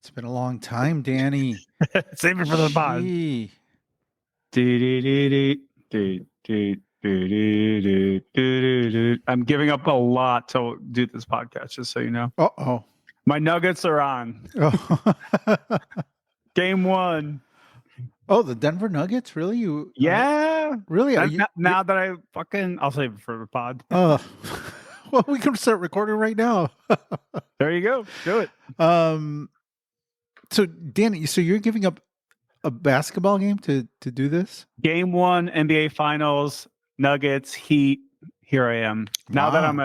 It's been a long time, Danny. Save it for the pod. Gee. I'm giving up a lot to do this podcast, just so you know. Uh-oh. My Nuggets are on. Oh. Game 1. Oh, the Denver Nuggets? Really? You? Yeah. Really? Are now that I'll save it for the pod. Well, we can start recording right now. There you go. Do it. So, Danny, you're giving up a basketball game to do this? Game 1, NBA Finals, Nuggets, Heat. Here I am. Now that I'm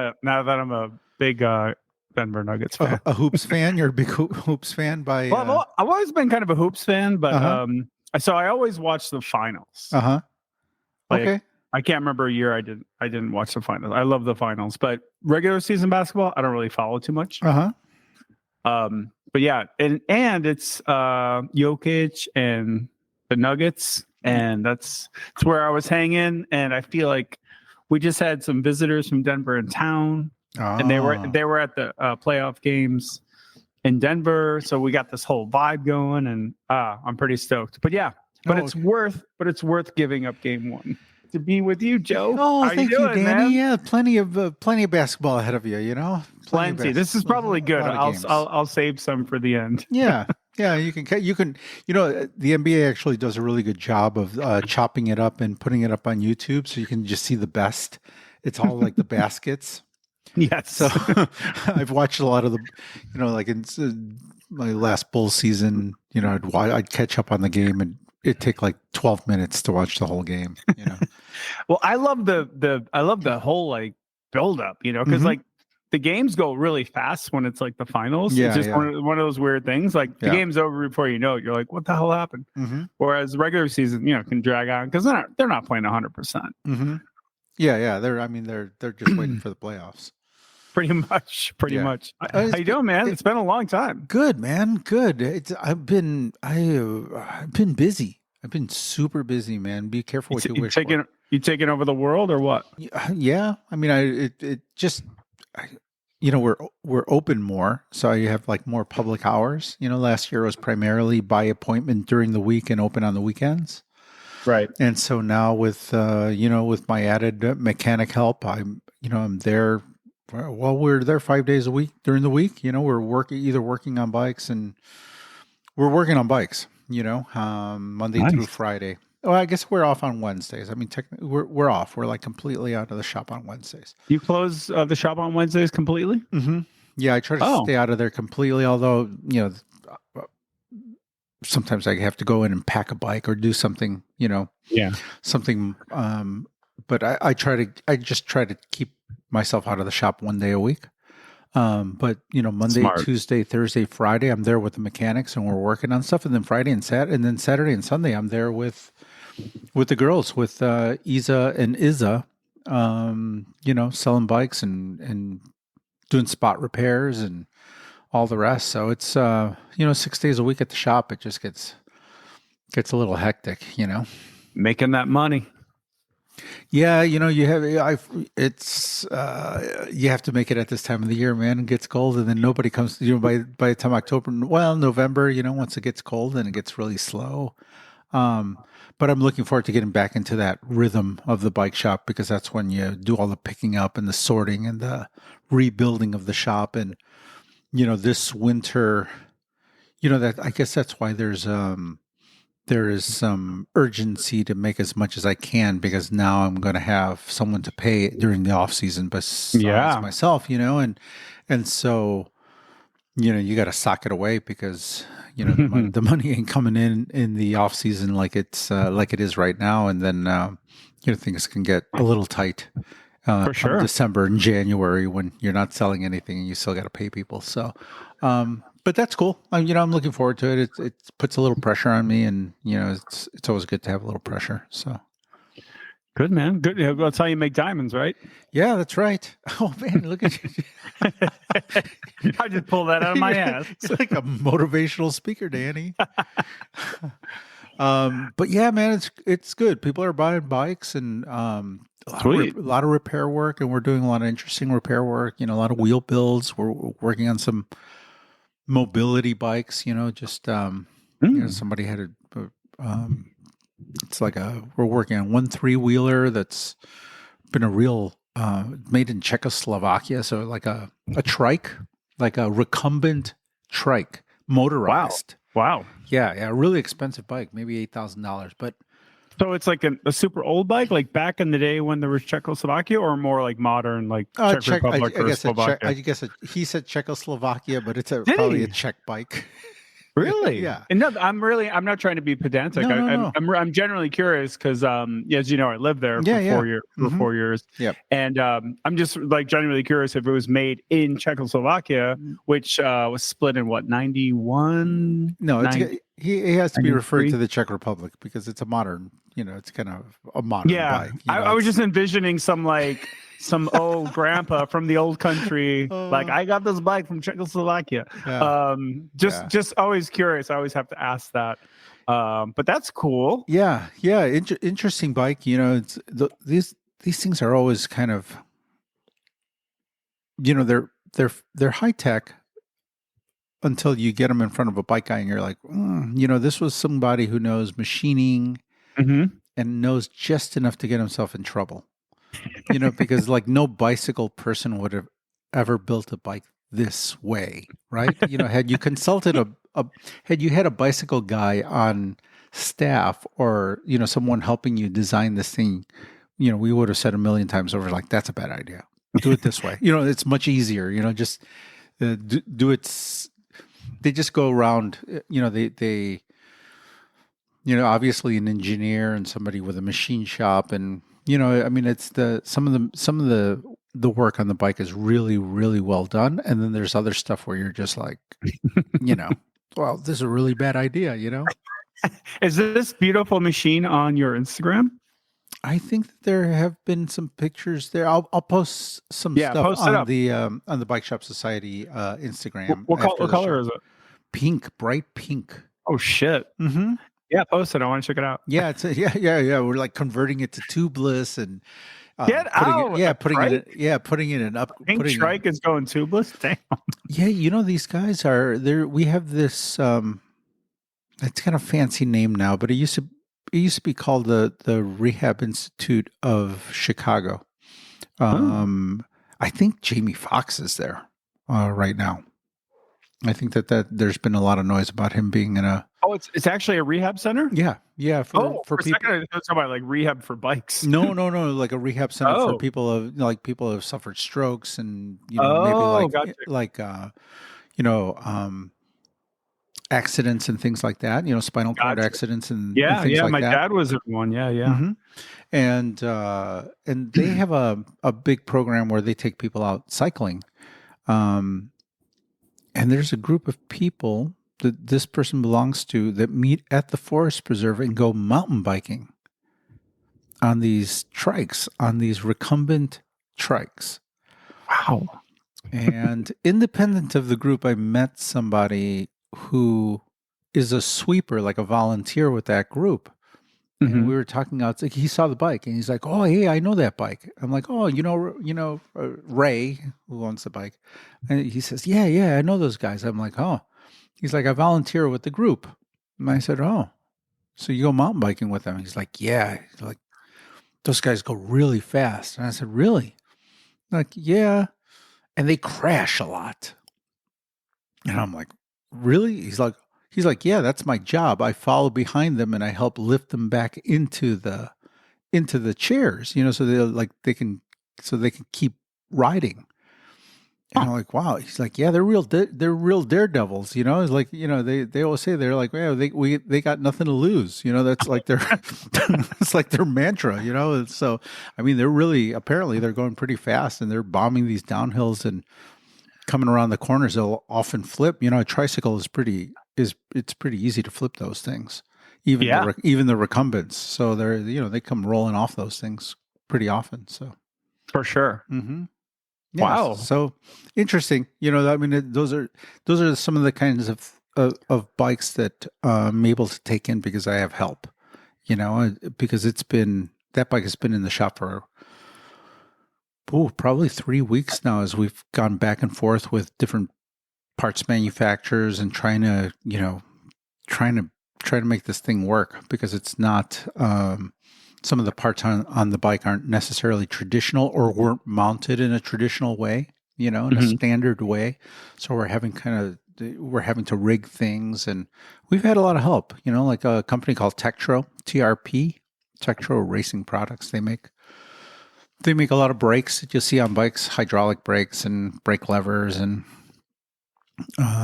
a big Denver Nuggets fan. A hoops fan? You're a big hoops fan by... Well, I've always been kind of a hoops fan, but so I always watch the finals. Okay. I can't remember a year I didn't watch the finals. I love the finals, but regular season basketball, I don't really follow too much. But yeah, and it's Jokic and the Nuggets, and that's where I was hanging. And I feel like we just had some visitors from Denver in town, and they were at the playoff games in Denver, so we got this whole vibe going, and I'm pretty stoked. But yeah, it's worth giving up game 1 to be with you, Joe. Oh, thank you, Danny. Man? Yeah, plenty of basketball ahead of you. You know, plenty. This is probably good. I'll save some for the end. Yeah. You can. You know, the NBA actually does a really good job of chopping it up and putting it up on YouTube, so you can just see the best. It's all like the baskets. Yes. So I've watched a lot of the, like in my last Bulls season. I'd catch up on the game and it'd take like 12 minutes to watch the whole game. Well, I love the whole like build up. Because like the games go really fast when it's like the finals. Yeah, it's just one of those weird things. Like the game's over before you know it. You're like, what the hell happened? Whereas regular season, can drag on because they're not playing 100%. Yeah. They're just waiting for the playoffs. Pretty much. How you doing, man? It's been a long time. Good, man. Good. I've been busy. I've been super busy, man. Be careful what you wish for. You taking over the world or what? Yeah. I mean, we're open more, so you have like more public hours. Last year was primarily by appointment during the week and open on the weekends. Right. And so now with with my added mechanic help, I'm there. Well, we're there 5 days a week during the week. We're working on bikes Monday through Friday. Oh, I guess we're off on Wednesdays. I mean, technically, we're off. We're like completely out of the shop on Wednesdays. You close the shop on Wednesdays completely? Yeah, I try to stay out of there completely. Although, sometimes I have to go in and pack a bike or do something. Something. But I just try to keep myself out of the shop 1 day a week. But Monday, Smart. Tuesday, Thursday, Friday, I'm there with the mechanics and we're working on stuff. And then Friday and Saturday and Sunday, I'm there with the girls, with Isa and Izza, selling bikes and doing spot repairs and all the rest. So it's 6 days a week at the shop. It just gets a little hectic, Making that money. Yeah, you have to make it at this time of the year, man. It gets cold, and then nobody comes. By the time November, once it gets cold, then it gets really slow. But I'm looking forward to getting back into that rhythm of the bike shop because that's when you do all the picking up and the sorting and the rebuilding of the shop. And this winter, that I guess that's why there is some urgency to make as much as I can because now I'm going to have someone to pay during the off season, besides myself, and so, you got to sock it away because, the money ain't coming in the off season like it is right now. And then, things can get a little tight, for sure. December and January when you're not selling anything and you still got to pay people. So, but that's cool. I'm looking forward to it. It puts a little pressure on me, and it's always good to have a little pressure. So good, man. Good. That's how you make diamonds, right? Yeah, that's right. Oh man, look at you! I just pulled that out of my ass. It's like a motivational speaker, Danny. But yeah, man, it's good. People are buying bikes and a lot of repair work, and we're doing a lot of interesting repair work. A lot of wheel builds. We're working on some mobility bikes, just somebody had it's like we're working on one three-wheeler that's been a real made in Czechoslovakia, so like a trike, like a recumbent trike, motorized. Wow. Yeah, really expensive bike, maybe $8,000, but so it's like a super old bike, like back in the day when there was Czechoslovakia, or more like modern, like Czech Republic or Slovakia? I guess he said Czechoslovakia, but it's probably a Czech bike. Really? Yeah. And no, I'm not trying to be pedantic. No. I'm generally curious because, as you know, I lived there for 4 years. For 4 years. Yeah. And I'm just like genuinely curious if it was made in Czechoslovakia, which was split in what, 91? No, he has to be referred to the Czech Republic because it's a modern, it's kind of a modern bike. I was just envisioning some old grandpa from the old country. Like, I got this bike from Czechoslovakia. Yeah. Just always curious. I always have to ask that. But that's cool. Yeah. Interesting bike. It's these things are always kind of, they're high tech until you get them in front of a bike guy and you're like, this was somebody who knows machining and knows just enough to get himself in trouble. Because like no bicycle person would have ever built a bike this way, right? Had you consulted had you had a bicycle guy on staff or, someone helping you design this thing, we would have said a million times over, like, that's a bad idea. Do it this way. It's much easier, just do it. They just go around, they obviously an engineer and somebody with a machine shop and, it's some of the work on the bike is really, really well done. And then there's other stuff where you're just like, well, this is a really bad idea, Is this beautiful machine on your Instagram? I think that there have been some pictures there. I'll post some stuff on the Bike Shop Society Instagram. What color is it? Pink, bright pink. Oh shit. Mm-hmm. Yeah, post it. I want to check it out. Yeah, yeah. We're like converting it to tubeless and putting it in up. Pink Trike is going tubeless. Damn. Yeah, these guys are there. We have this. It's kind of fancy name now, but it used to be called the Rehab Institute of Chicago. I think Jamie Foxx is there right now. I think that there's been a lot of noise about him being in a. Oh, it's actually a rehab center. Yeah. For people. A second, I was talking about like rehab for bikes. No, like a rehab center for people who have suffered strokes and accidents and things like that. Spinal cord accidents and things like that. My dad was in one. Yeah. Mm-hmm. And they have a big program where they take people out cycling. And there's a group of people that this person belongs to that meet at the forest preserve and go mountain biking on these trikes, on these recumbent trikes. Wow. And independent of the group, I met somebody who is a sweeper, like a volunteer with that group. And we were talking out. Like, he saw the bike and he's like, "Oh, hey, I know that bike." I'm like, "Oh, Ray, who owns the bike," and he says, "Yeah, I know those guys." I'm like, "Oh," he's like, "I volunteer with the group," and I said, "Oh, so you go mountain biking with them?" He's like, "Yeah." He's like, "Those guys go really fast," and I said, "Really?" Like, "Yeah," and they crash a lot, and I'm like, "Really?" He's like, "Yeah, that's my job. I follow behind them and I help lift them back into the chairs, so they can keep riding." And I'm like, "Wow." He's like, "Yeah, they're real daredevils, It's like, they always say they're like, "Yeah, they got nothing to lose." That's like their it's like their mantra, So, I mean, apparently they're going pretty fast and they're bombing these downhills and coming around the corners. They'll often flip. A tricycle is pretty easy to flip those things, even the recumbents. So they come rolling off those things pretty often. So for sure. Mm-hmm. Yeah, wow. So interesting. I mean, those are some of the kinds of bikes that I'm able to take in because I have help. Because that bike has been in the shop for probably 3 weeks now as we've gone back and forth with different parts manufacturers and trying to make this thing work, because it's not, some of the parts on the bike aren't necessarily traditional or weren't mounted in a traditional way, in a standard way. So we're having to rig things, and we've had a lot of help, like a company called TRP, Tektro Racing Products. They make a lot of brakes that you'll see on bikes, hydraulic brakes and brake levers and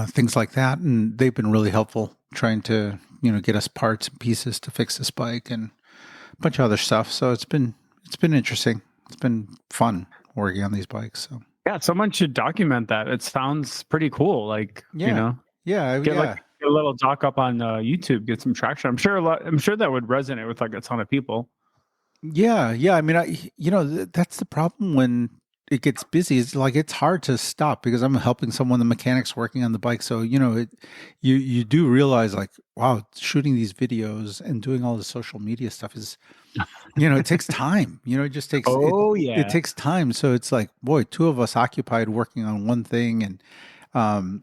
things like that. And they've been really helpful trying to, get us parts and pieces to fix this bike and a bunch of other stuff. So it's been interesting. It's been fun working on these bikes. So yeah, someone should document that. It sounds pretty cool. Like, yeah, get a little doc up on YouTube, get some traction. I'm sure that would resonate with like a ton of people. Yeah. I mean, that's the problem when it gets busy. It's like it's hard to stop because I'm helping someone, the mechanics working on the bike. So you do realize, like, wow, shooting these videos and doing all the social media stuff is, it takes time. It just takes. It takes time. So it's like, boy, two of us occupied working on one thing, and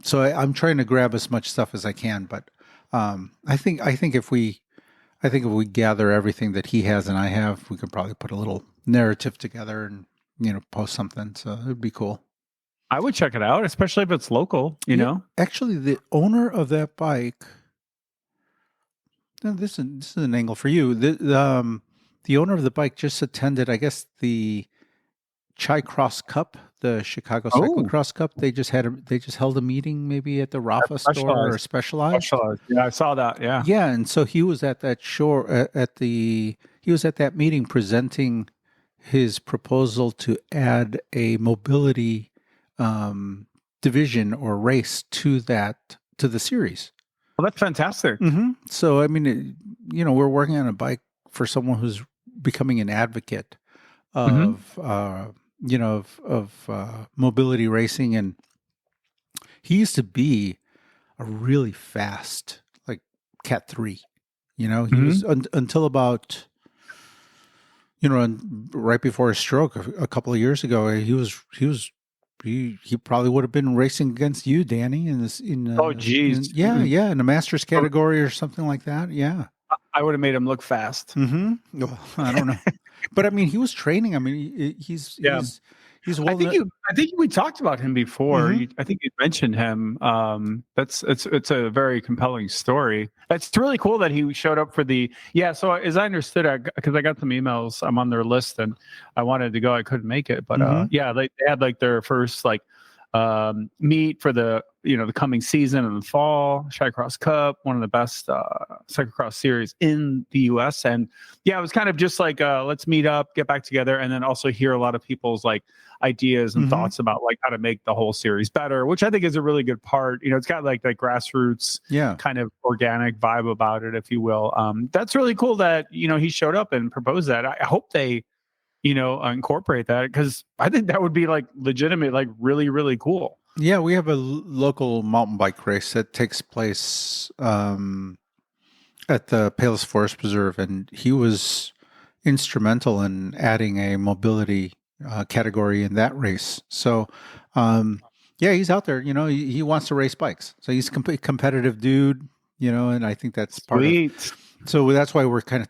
so I'm trying to grab as much stuff as I can. But I think if we gather everything that he has and I have, we could probably put a little narrative together and, post something. So it would be cool. I would check it out, especially if it's local, know? Actually, the owner of that bike, this is an angle for you. The owner of the bike just attended, I guess, the Chi Cross Cup, the Chicago Cyclocross Cup. They just held a meeting maybe at the Rafa store or Specialized. Yeah, I saw that. Yeah. Yeah, and so he was at that he was at that meeting presenting his proposal to add a mobility division or race to the series. Well, that's fantastic. Mm-hmm. So I mean, we're working on a bike for someone who's becoming an advocate of mobility racing, and he used to be a really fast, like Cat 3. He was until about, right before his stroke a couple of years ago. He probably would have been racing against you, Danny, in the Masters category or something like that. Yeah, I would have made him look fast. Mm-hmm. Well, I don't know, but I mean, he was training. I mean, he's well. I think we talked about him before. Mm-hmm. I think you mentioned him. It's a very compelling story. It's really cool that he showed up for the. Yeah. So as I understood, because I got some emails, I'm on their list, and I wanted to go. I couldn't make it, but they had like their first meet for the the coming season in the fall, Cyclocross Cup, one of the best cyclocross series in the US. And yeah, it was kind of just like let's meet up, get back together, and then also hear a lot of people's like ideas and thoughts about like how to make the whole series better, which I think is a really good part. It's got like that grassroots kind of organic vibe about it, if you will. That's really cool that he showed up and proposed that. I hope they incorporate that, because I think that would be like legitimate, like really, really cool. Yeah, we have a local mountain bike race that takes place at the Palos Forest Preserve, and he was instrumental in adding a mobility category in that race. So, he's out there. He wants to race bikes, so he's a competitive dude. And I think that's part of. So that's why we're kind of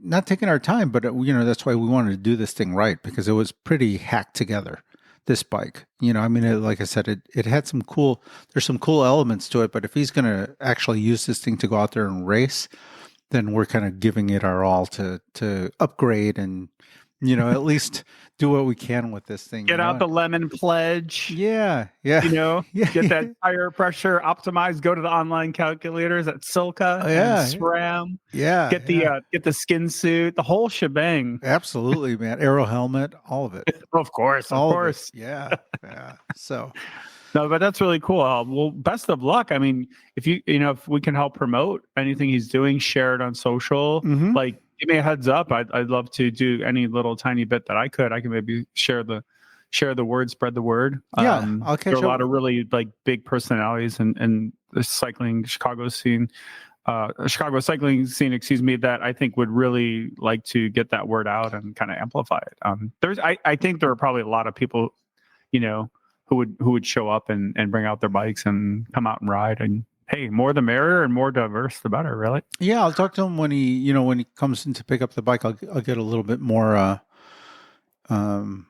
not taking our time, but that's why we wanted to do this thing right, because it was pretty hacked together, this bike. I mean, like I said, it had there's some cool elements to it, but if he's going to actually use this thing to go out there and race, then we're kind of giving it our all to upgrade and, at least do what we can with this thing. Get out the lemon pledge. Yeah. Get that tire pressure optimized. Go to the online calculators at Silka. SRAM. Yeah. Get the skin suit, the whole shebang. Absolutely, man. Aero helmet, all of it. Of course. Yeah. So. No, but that's really cool. Well, best of luck. I mean, if if we can help promote anything he's doing, share it on social. Like, give me a heads up. I'd love to do any little tiny bit that I could. I can maybe share the word, spread the word. Yeah, I'll catch there are a lot of really like big personalities and the Chicago cycling scene, that I think would really like to get that word out and kind of amplify it. I think there are probably a lot of people, who would show up and bring out their bikes and come out and ride. And hey, more the merrier, and more diverse the better, really. Yeah, I'll talk to him when he comes in to pick up the bike. I'll get a little bit more I'll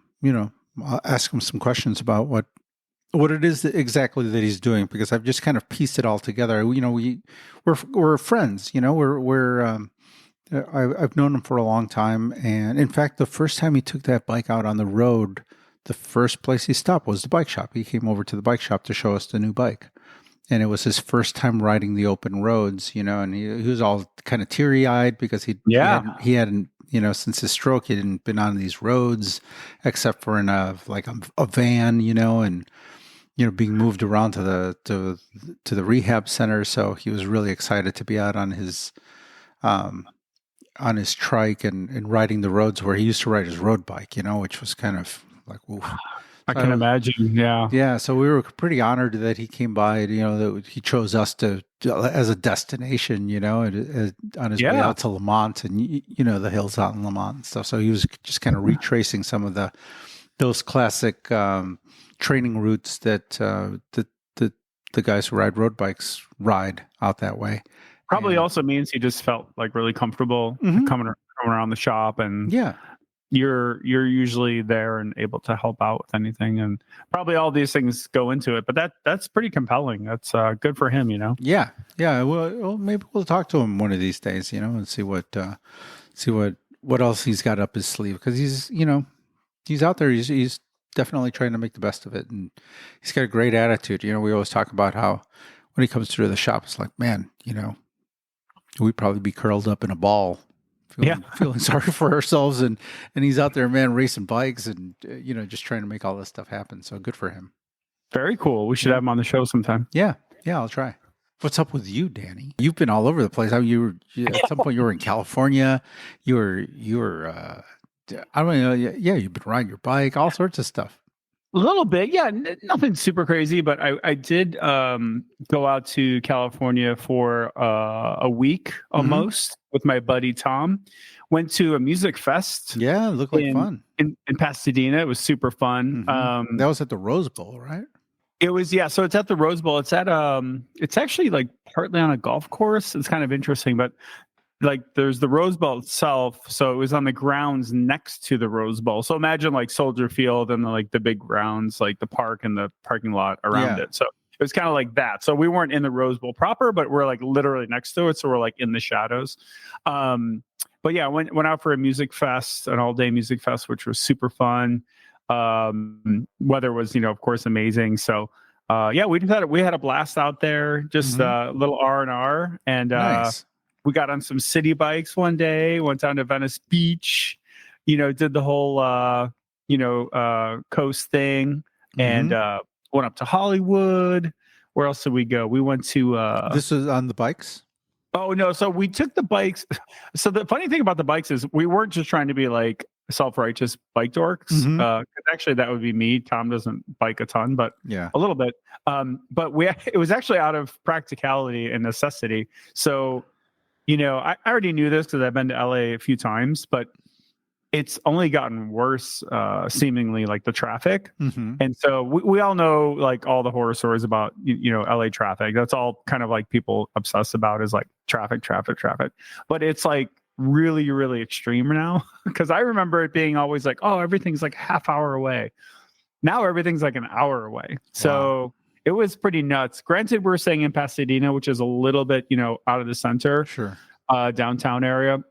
ask him some questions about what it is exactly that he's doing, because I've just kind of pieced it all together. We're friends. I've known him for a long time, and in fact, the first time he took that bike out on the road, the first place he stopped was the bike shop. He came over to the bike shop to show us the new bike, and it was his first time riding the open roads. And he was all kind of teary-eyed because he hadn't since his stroke, he hadn't been on these roads except for in a van, and being moved around to the rehab center. So he was really excited to be out on his trike and riding the roads where he used to ride his road bike, which was kind of like, oof. I can imagine. Yeah. Yeah. So we were pretty honored that he came by, that he chose us as a destination, on his way out to Lamont and, the hills out in Lamont and stuff. So he was just kind of retracing some of those classic training routes that the guys who ride road bikes ride out that way. Probably also means he just felt like really comfortable coming around the shop, and you're usually there and able to help out with anything, and probably all these things go into it. But that's pretty compelling. That's good for him, Yeah. Well, maybe we'll talk to him one of these days, and see what else he's got up his sleeve, because he's out there. He's definitely trying to make the best of it, and he's got a great attitude. We always talk about how when he comes through the shop, it's like, man, we'd probably be curled up in a ball, feeling sorry for ourselves, and he's out there, man, racing bikes and just trying to make all this stuff happen. So good for him. Very cool. We should have him on the show sometime. Yeah, I'll try. What's up with you, Danny? You've been all over the place. At some point you were in California. You were I don't know. Yeah, you've been riding your bike, all sorts of stuff. A little bit, yeah. Nothing super crazy, but I did go out to California for a week almost with my buddy Tom. Went to a music fest. Yeah, it looked like fun in Pasadena. It was super fun. That was at the Rose Bowl, right? It was, yeah. So it's at the Rose Bowl. It's at it's actually like partly on a golf course. It's kind of interesting, but like there's the Rose Bowl itself, so it was on the grounds next to the Rose Bowl. So imagine like Soldier Field and the big grounds, like the park and the parking lot around it. So it was kind of like that. So we weren't in the Rose Bowl proper, but we're like literally next to it. So we're like in the shadows. But yeah, went out for a music fest, an all-day music fest, which was super fun. Weather was, of course, amazing. So we had a blast out there, just a little R&R, and nice. We got on some city bikes one day, went down to Venice Beach, did the whole, coast thing, and went up to Hollywood. Where else did we go? We went to... This was on the bikes? Oh, no. So we took the bikes. So the funny thing about the bikes is we weren't just trying to be like self-righteous bike dorks. 'Cause actually, that would be me. Tom doesn't bike a ton, but a little bit. But it was actually out of practicality and necessity. So... I already knew this because I've been to LA a few times, but it's only gotten worse, seemingly, like the traffic. And so we all know like all the horror stories about, LA traffic. That's all kind of like people obsess about is like traffic. But it's like really, really extreme now, because I remember it being always like, oh, everything's like half hour away. Now everything's like an hour away. So it was pretty nuts. Granted, we're staying in Pasadena, which is a little bit, out of the center, downtown area.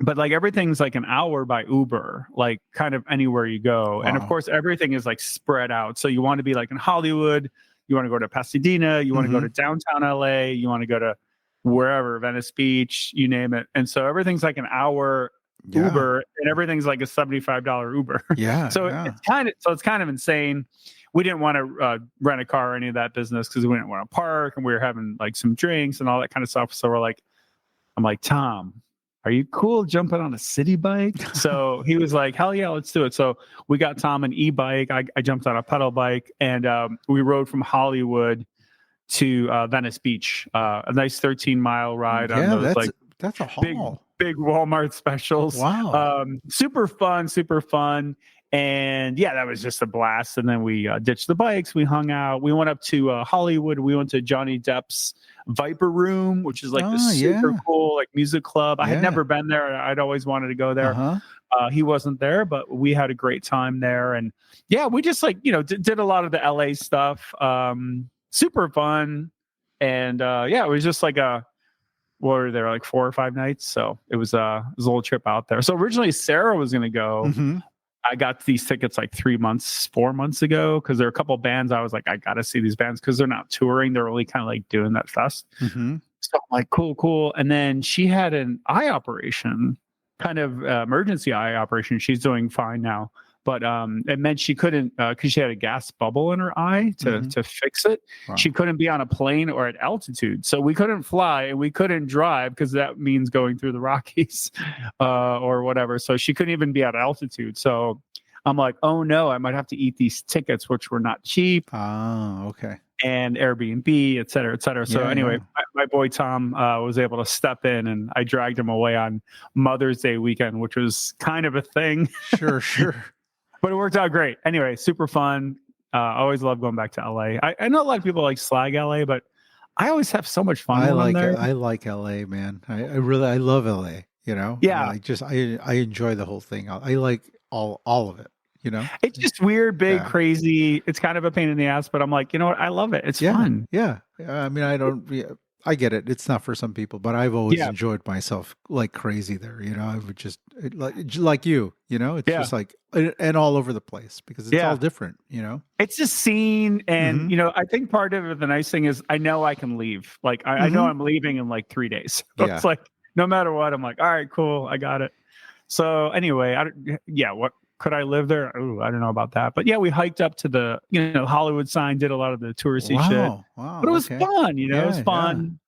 But like everything's like an hour by Uber, like kind of anywhere you go. Wow. And of course, everything is like spread out. So you want to be like in Hollywood, you want to go to Pasadena, you want to go to downtown LA, you want to go to wherever, Venice Beach, you name it. And so everything's like an hour Uber, and everything's like a $75 Uber. It's kind of insane. We didn't want to rent a car or any of that business because we didn't want to park, and we were having like some drinks and all that kind of stuff. So I'm like, Tom, are you cool jumping on a city bike? So he was like, hell yeah, let's do it. So we got Tom an e-bike. I jumped on a pedal bike, and we rode from Hollywood to Venice Beach. A nice 13-mile ride on those that's a haul. Big Walmart specials. Wow. Super fun. And yeah, that was just a blast. And then we ditched the bikes. We hung out. We went up to Hollywood. We went to Johnny Depp's Viper Room, which is like this super cool like music club. I had never been there. I'd always wanted to go there. He wasn't there, but we had a great time there. And yeah, we just like, did a lot of the LA stuff. Super fun. And yeah, it was just like what were there, like 4 or 5 nights? So it was a little trip out there. So originally Sarah was going to go. I got these tickets like 4 months ago, because there are a couple of bands I was like, I got to see these bands because they're not touring. They're really kind of like doing that fest. So I'm like, cool. And then she had an eye operation, kind of emergency eye operation. She's doing fine now. But it meant she couldn't, because she had a gas bubble in her eye to fix it. Wow. She couldn't be on a plane or at altitude. So we couldn't fly and we couldn't drive, because that means going through the Rockies or whatever. So she couldn't even be at altitude. So I'm like, oh no, I might have to eat these tickets, which were not cheap. Oh, okay. And Airbnb, et cetera, et cetera. So anyway, my boy Tom was able to step in, and I dragged him away on Mother's Day weekend, which was kind of a thing. Sure. But it worked out great. Anyway, super fun. Always love going back to LA. I know a lot of people like slag LA, but I always have so much fun. I like LA, man. I love LA. Yeah. I enjoy the whole thing. I like all of it. It's just weird, big, crazy. It's kind of a pain in the ass, but I'm like, you know what? I love it. It's fun. Yeah. I mean, I get it. It's not for some people, but I've always enjoyed myself like crazy there. I would just like you. It's just like and all over the place, because it's all different. It's just scene, and I think part of the nice thing is I know I can leave. Like I know I'm leaving in like 3 days. So it's like no matter what, I'm like, all right, cool, I got it. So anyway, what could I live there? Oh, I don't know about that, but yeah, we hiked up to the Hollywood sign, did a lot of the touristy shit. Wow, but it was fun. It was fun.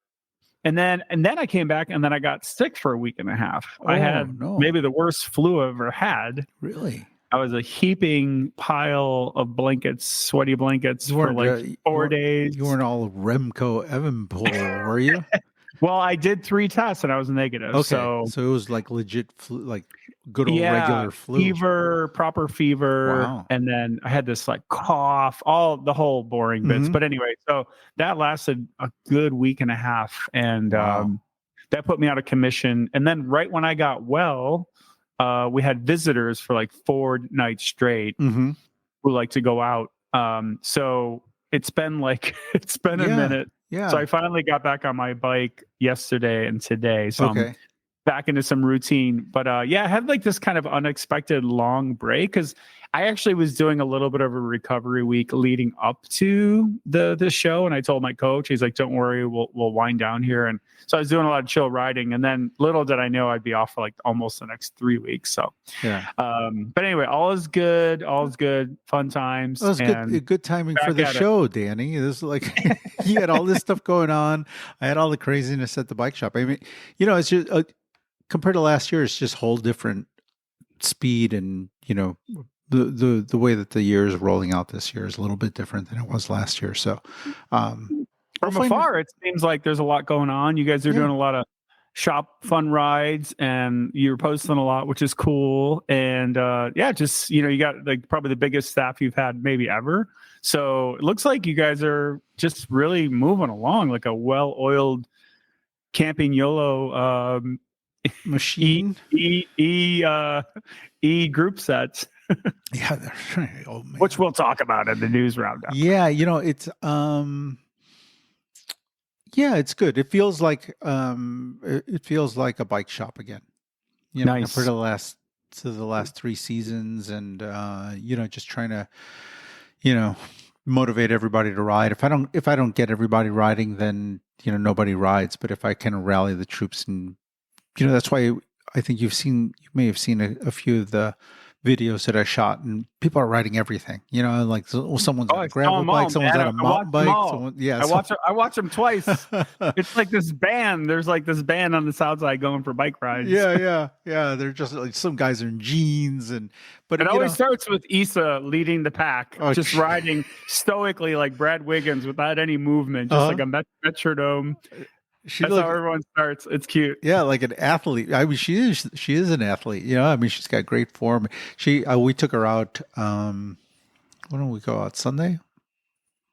And then I came back, and then I got sick for a week and a half. I had maybe the worst flu I've ever had. Really? I was a heaping pile of blankets, sweaty blankets for like 4 days. You weren't all Remco Evenepoel, were you? Well, I did 3 tests and I was negative. Okay. So it was like legit flu, like good old regular flu. Fever, proper fever. Wow. And then I had this like cough, the whole boring bits. But anyway, so that lasted a good week and a half. And that put me out of commission. And then right when I got well, we had visitors for like 4 nights straight who like to go out. So it's been a minute. Yeah. So I finally got back on my bike yesterday and today. So I'm back into some routine. But I had like this kind of unexpected long break, because I actually was doing a little bit of a recovery week leading up to the show. And I told my coach, he's like, don't worry, we'll wind down here. And so I was doing a lot of chill riding. And then little did I know I'd be off for like almost the next 3 weeks. So, but anyway, all is good. Fun times. Well, it was good timing for the show, Danny. This is like, you had all this stuff going on. I had all the craziness at the bike shop. I mean, it's just compared to last year, it's just whole different speed, and, the way that the year is rolling out this year is a little bit different than it was last year. So, from afar, it seems like there's a lot going on. You guys are doing a lot of shop fun rides, and you're posting a lot, which is cool. And just you got like probably the biggest staff you've had maybe ever. So it looks like you guys are just really moving along like a well-oiled camping YOLO machine. Group sets. Oh, man. Which we'll talk about in the news roundup. Yeah, it's it's good. It feels like a bike shop again. Nice. For the last 3 seasons, and just trying to motivate everybody to ride. If I don't get everybody riding, then nobody rides. But if I can rally the troops, and that's why I think you may have seen a few of the videos that I shot, and people are riding everything. Like someone's on a gravel bike, someone's on a mountain bike. I watch them twice. It's like this band. There's like this band on the south side going for bike rides. Yeah. They're just like, some guys are in jeans, but it always starts with Issa leading the pack, just riding stoically like Brad Wiggins without any movement, just like a metronome. She That's how looks, everyone starts. It's cute. yeah, like an athlete. I mean, she is an athlete. You know, I mean, she's got great form. We took her out. When did we go out? Sunday.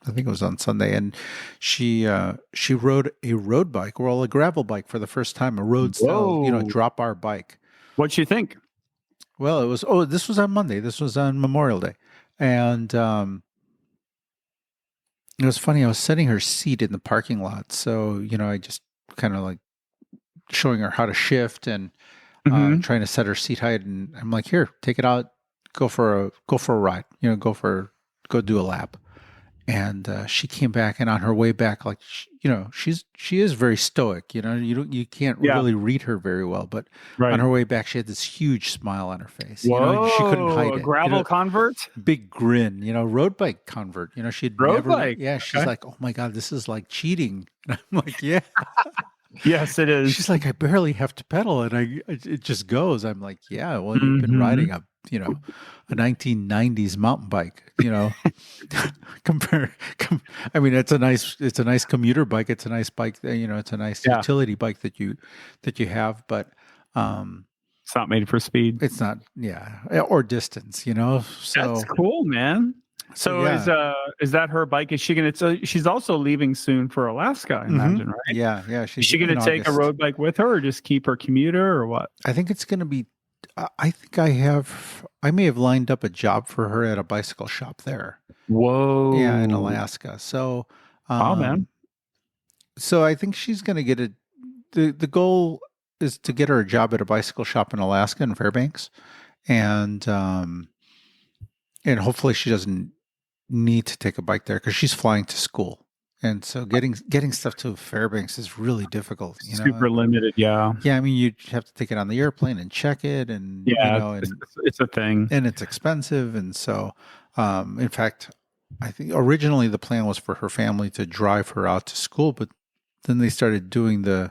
I think it was on Sunday, and she rode a road bike, well, a gravel bike for the first time, a road style, Whoa. drop bar bike. What'd you think? Well, it was. Oh, this was on Monday. This was on Memorial Day, and it was funny. I was setting her seat in the parking lot, so I just kind of like showing her how to shift and trying to set her seat height, and I'm like, here, take it out, go for a ride, go do a lap. And she came back, and on her way back, like she is very stoic. You can't really read her very well, but on her way back, she had this huge smile on her face. Whoa, she couldn't hide it. A gravel convert, big grin. Road bike convert. She'd road never. Bike. Yeah, she's like, oh my god, this is like cheating. And I'm like, yeah. Yes, it is. She's like, I barely have to pedal, and it just goes. I'm like, yeah. Well, you've been riding a 1990s mountain bike. I mean, it's a nice commuter bike. It's a nice bike. It's a nice utility bike that you have, but it's not made for speed. It's not, or distance. So that's cool, man. So is that her bike? Is she gonna? She's also leaving soon for Alaska, I imagine, right? Yeah. Is she gonna take a road bike with her, or just keep her commuter, or what? I think it's gonna be. I think I may have lined up a job for her at a bicycle shop there. Whoa! Yeah, in Alaska. So, wow, man. So I think she's gonna get it. The goal is to get her a job at a bicycle shop in Alaska in Fairbanks, and hopefully she doesn't need to take a bike there because she's flying to school, and so getting stuff to Fairbanks is really difficult. Super limited, yeah. I mean, you have to take it on the airplane and check it, and it's a thing, and it's expensive, and so in fact, I think originally the plan was for her family to drive her out to school, but then they started doing the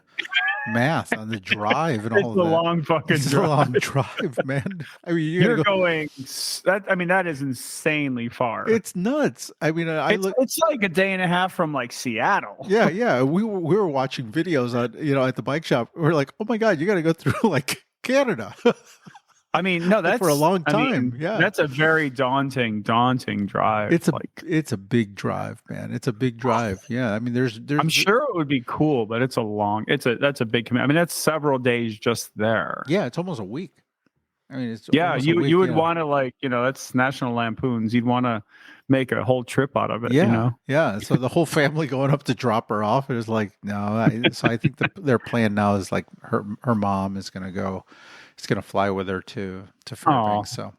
math on the drive and all of that. It's a long fucking drive. A long drive, man. I mean, you're going that. I mean, that is insanely far. It's nuts. I mean, it's like a day and a half from like Seattle. Yeah. We were watching videos on at the bike shop. We're like, oh my god, you got to go through like Canada. I mean, no, that's for a long time. That's a very daunting drive. It's a big drive, man. It's a big drive. Yeah, I mean, there's. I'm sure it would be cool, but that's a big commitment. I mean, that's several days just there. Yeah, it's almost a week. I mean, it's you would want to that's National Lampoons. You'd want to make a whole trip out of it. Yeah. So the whole family going up to drop her off. It was like no. So I think their plan now is like her mom is going to go. It's going to fly with her to Fairbanks. So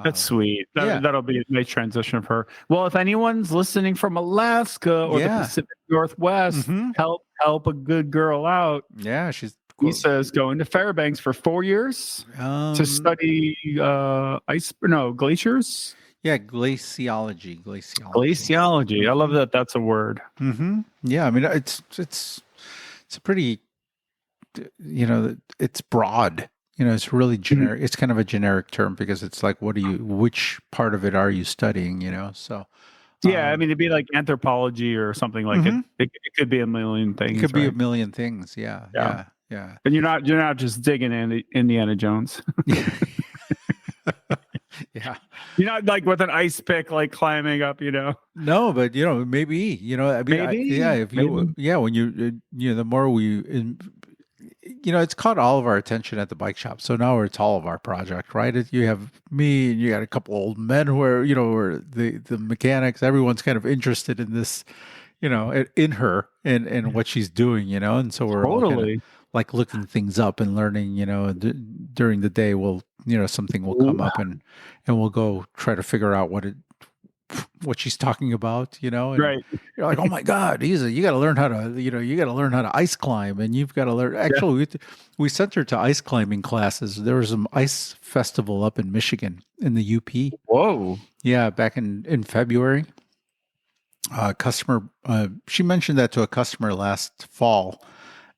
that's sweet. That'll be a nice transition for her. Well, if anyone's listening from Alaska or the Pacific Northwest, help a good girl out. Yeah, he says going to Fairbanks for 4 years to study glaciers. Yeah, glaciology. I love that. That's a word. Mm-hmm. Yeah, I mean it's a pretty it's broad. It's really generic. It's kind of a generic term because it's like, which part of it are you studying? So. Yeah, I mean, it'd be like anthropology or something like it. It could be a million things. It could be a million things. Yeah. And you're not just digging Indiana Jones. Yeah. You're not like with an ice pick, like climbing up, No, but maybe, I mean, when you, the more we. It's caught all of our attention at the bike shop. So now it's all of our project, right? You have me and you got a couple old men who are, where the mechanics, everyone's kind of interested in this, in her and what she's doing, and so we're all kind of like looking things up and learning, during the day something will come up and we'll go try to figure out what she's talking about, and right. You're like, oh my God, you got to learn how to, ice climb, and you've got to learn. Actually, we sent her to ice climbing classes. There was some ice festival up in Michigan in the UP. Whoa. Yeah. Back in February, she mentioned that to a customer last fall.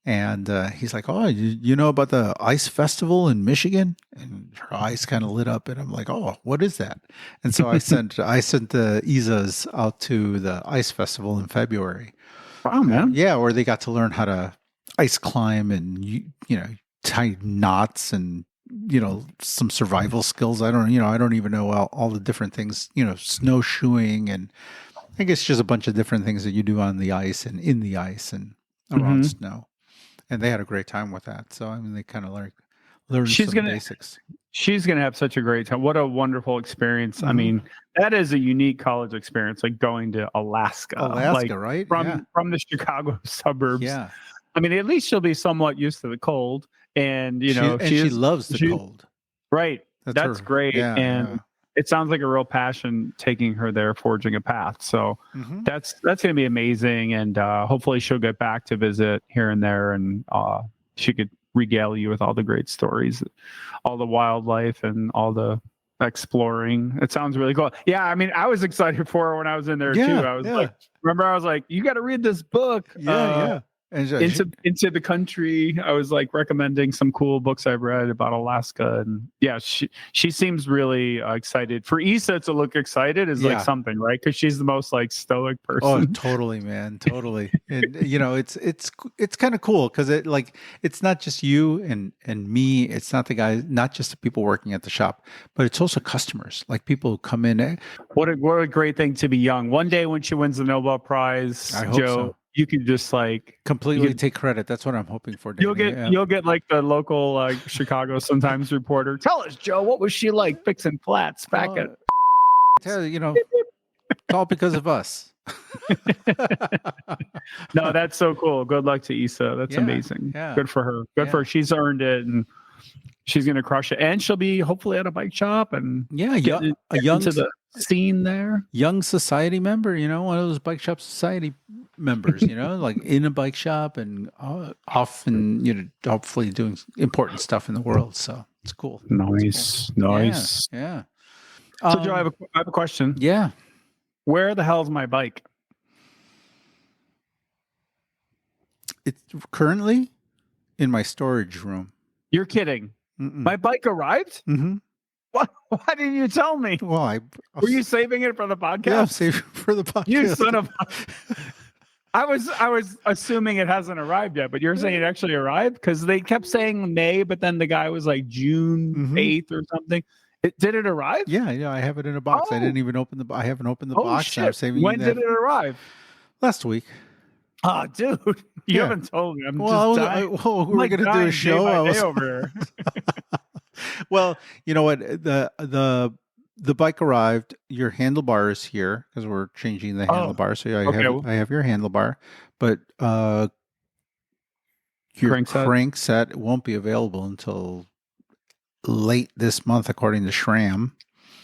And he's like, oh, you know about the ice festival in Michigan? And her eyes kind of lit up. And I'm like, oh, what is that? And so I sent the Isas out to the ice festival in February. Wow, man. Yeah, where they got to learn how to ice climb and tie knots and some survival skills. I don't even know all the different things. Snowshoeing, and I guess just a bunch of different things that you do on the ice and in the ice and around snow. And they had a great time with that. So I mean, they kind of learned some basics. She's going to have such a great time. What a wonderful experience. I mean, that is a unique college experience, like going to Alaska, right? From the Chicago suburbs. Yeah. I mean, at least she'll be somewhat used to the cold. And, she loves the cold. Right. That's great. Yeah, and it sounds like a real passion taking her there, forging a path. So that's going to be amazing. And hopefully she'll get back to visit here and there. And she could regale you with all the great stories, all the wildlife and all the exploring. It sounds really cool. Yeah, I mean, I was excited for her when I was in there too. I was like, you got to read this book. And into the country. I was like recommending some cool books I've read about Alaska, and she seems really excited. For Issa to look excited is like something, right? Because she's the most like stoic person. Oh, totally, man, totally. And it's kind of cool because it's not just you and me. It's not the guys, not just the people working at the shop, but it's also customers, like people who come in. What a great thing to be young. One day when she wins the Nobel Prize, I hope Joe. So. You can just like completely take credit. That's what I'm hoping for. Danny. You'll get like the local Chicago Sun-Times reporter. Tell us, Joe, what was she like fixing flats back at? Tell it's all because of us. No, that's so cool. Good luck to Issa. That's amazing. Yeah. Good for her. Good for her. She's earned it, and she's gonna crush it. And she'll be hopefully at a bike shop and get into the scene there. Young society member, one of those bike shop society members, like in a bike shop and often, hopefully doing important stuff in the world. So it's cool. Nice. Yeah. So Joe, I have a question. Yeah. Where the hell's my bike? It's currently in my storage room. You're kidding. My bike arrived? Mm-hmm. What? Why didn't you tell me? Well, were you saving it for the podcast? Yeah, I'm saving it for the podcast. You son of I was assuming it hasn't arrived yet, but you're saying it actually arrived? Because they kept saying May, but then the guy was like June 8th or something. Did it arrive? Yeah, I have it in a box. I didn't even open I haven't opened the box. Shit. I'm saving when did it arrive? Last week. Oh, dude, you haven't told me. I'm just dying. We're going to do a show. Over here. Well, you know what? The bike arrived. Your handlebar is here because we're changing the handlebar. So I have your handlebar, but your crankset won't be available until late this month, according to SRAM.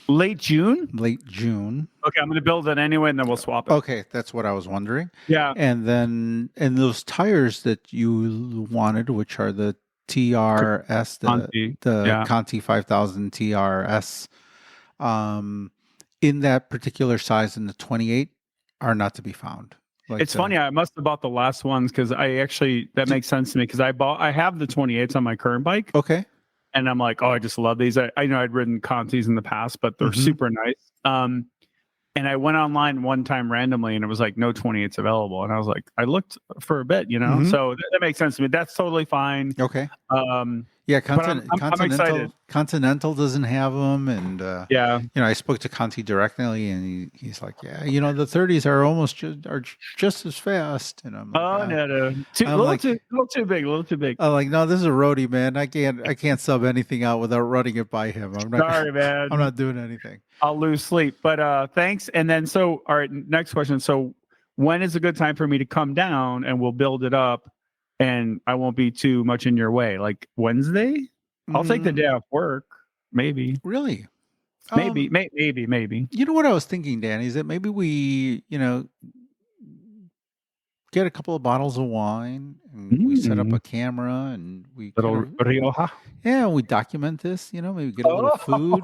Late June? Late June. Okay, I'm going to build it anyway, and then we'll swap it. Okay, that's what I was wondering. Yeah. And those tires that you wanted, which are the TRS, the Conti 5000 TRS, in that particular size in the 28 are not to be found. It's funny. I must have bought the last ones because that makes sense to me because I have the 28s on my current bike. Okay. And I'm like, I just love these. I know I'd ridden Contis in the past, but they're super nice. And I went online one time randomly and it was like no 28s available. And I was like, I looked for a bit, so that makes sense to me. That's totally fine. Okay. I'm excited. Continental doesn't have them. And, I spoke to Conti directly and he's like, the 30s are almost just as fast. And I'm like, no. A little too big. I'm like, no, this is a roadie, man. I can't sub anything out without running it by him. Sorry, man. I'm not doing anything. I'll lose sleep, but thanks. And then, all right, next question. So when is a good time for me to come down and we'll build it up and I won't be too much in your way? Like Wednesday? I'll take the day off work. Maybe. Really? Maybe. You know what I was thinking, Danny, is that maybe we, get a couple of bottles of wine and we set up a camera and we Rioja. Yeah, we document this, maybe get a little food,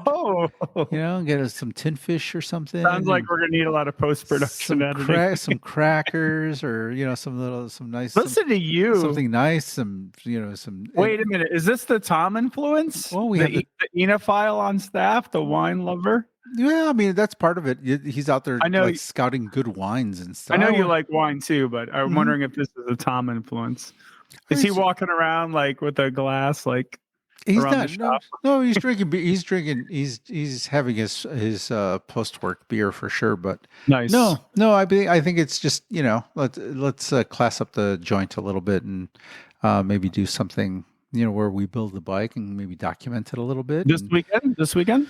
get us some tin fish or something. Sounds like we're going to need a lot of post-production editing. Some crackers or, some nice. Listen to you. Something nice, Wait a minute. Is this the Tom influence? Well, we have the enophile on staff, the wine lover? Yeah, I mean, that's part of it. He's out there scouting good wines and stuff. I know you like wine too, but I'm wondering if this is a Tom influence. Is he walking around like with a glass like he's around not. the shop? No, he's drinking. He's having his post work beer for sure. But Nice. no. I think it's just let's class up the joint a little bit and maybe do something where we build the bike and maybe document it a little bit. This weekend.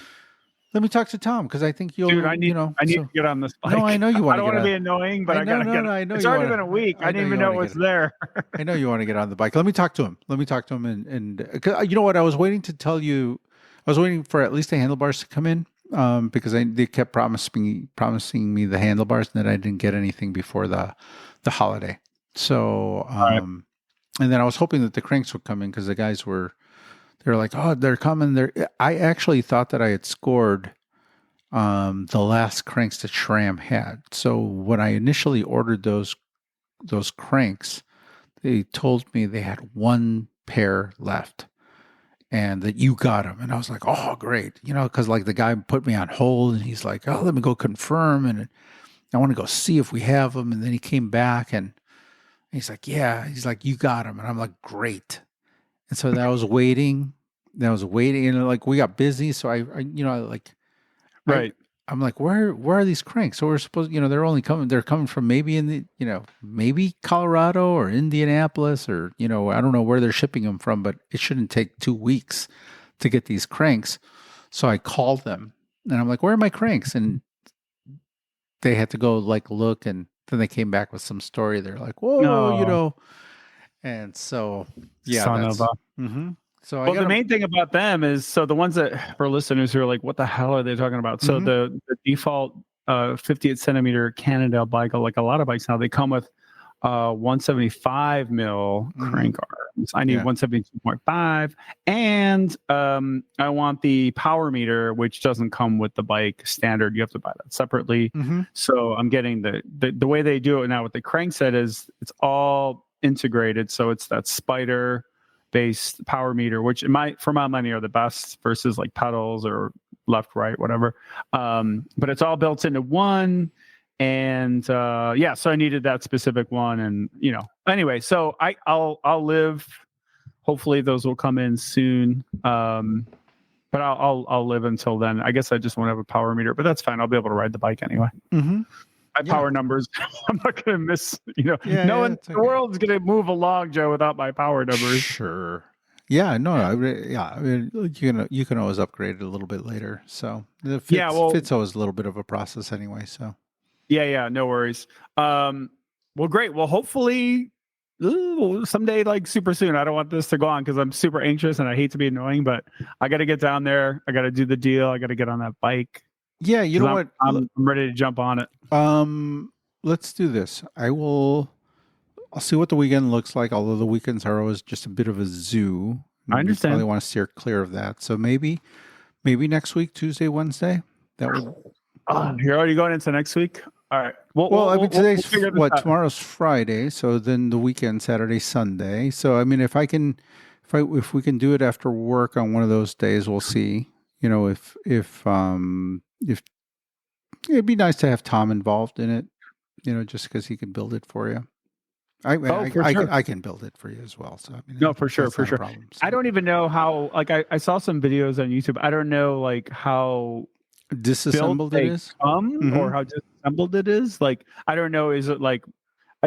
Let me talk to Tom because I think you'll. Dude, I need to get on this bike. No, I know you want to. I don't want to be annoying, but I gotta get. I know it's already been a week. I didn't even know what's there. I know you want to get on the bike. Let me talk to him. And you know what? I was waiting to tell you. I was waiting for at least the handlebars to come in because they kept promising me the handlebars, and then I didn't get anything before the holiday. So and then I was hoping that the cranks would come in because the guys were. They're like, oh, they're coming. I actually thought that I had scored the last cranks that SRAM had. So when I initially ordered those cranks, they told me they had one pair left and that you got them. And I was like, oh, great. Because like the guy put me on hold and he's like, oh, let me go confirm. And I want to go see if we have them. And then he came back and he's like, yeah. He's like, you got them. And I'm like, great. And so I was waiting. And like we got busy. So I right. I'm like, where are these cranks? So we're supposed, they're coming from maybe in the, maybe Colorado or Indianapolis or, I don't know where they're shipping them from, but it shouldn't take 2 weeks to get these cranks. So I called them and I'm like, where are my cranks? And they had to go like look. And then they came back with some story. They're like, whoa, And so, yeah. So the main thing about them is, so the ones that for listeners who are like, what the hell are they talking about? So the default 58 centimeter Cannondale bike, like a lot of bikes now, they come with 175 mil crank arms. I need 172.5, and I want the power meter, which doesn't come with the bike standard. You have to buy that separately. So I'm getting the way they do it now with the crankset is it's all integrated. So it's that spider based power meter, which for my money are the best versus like pedals or left, right, whatever. But it's all built into one. And so I needed that specific one. And anyway, so I'll live. Hopefully those will come in soon. But I'll live until then. I guess I just won't have a power meter, but that's fine. I'll be able to ride the bike anyway. My power numbers, I'm not going to miss, the world's going to move along, Joe, without my power numbers. Sure. Yeah, no, I mean, you can always upgrade it a little bit later. So fit's always a little bit of a process anyway. So yeah, no worries. Well, great. Well, hopefully someday, like super soon. I don't want this to go on because I'm super anxious and I hate to be annoying, but I got to get down there. I got to do the deal. I got to get on that bike. Yeah, you know what? I'm ready to jump on it. Let's do this. I'll see what the weekend looks like, although the weekends are always just a bit of a zoo. I understand. I really want to steer clear of that. So maybe next week, Tuesday, Wednesday. That would. You're already going into next week? All right. Well, I mean, today's tomorrow's Friday, so then the weekend, Saturday, Sunday. So I mean, if we can do it after work on one of those days, we'll see. If it'd be nice to have Tom involved in it, just because he can build it for you. I can build it for you as well. So I mean, no, for sure. Problem, so. I don't even know how. Like I saw some videos on YouTube. I don't know like how disassembled it is, or how disassembled it is. Like I don't know. Is it like?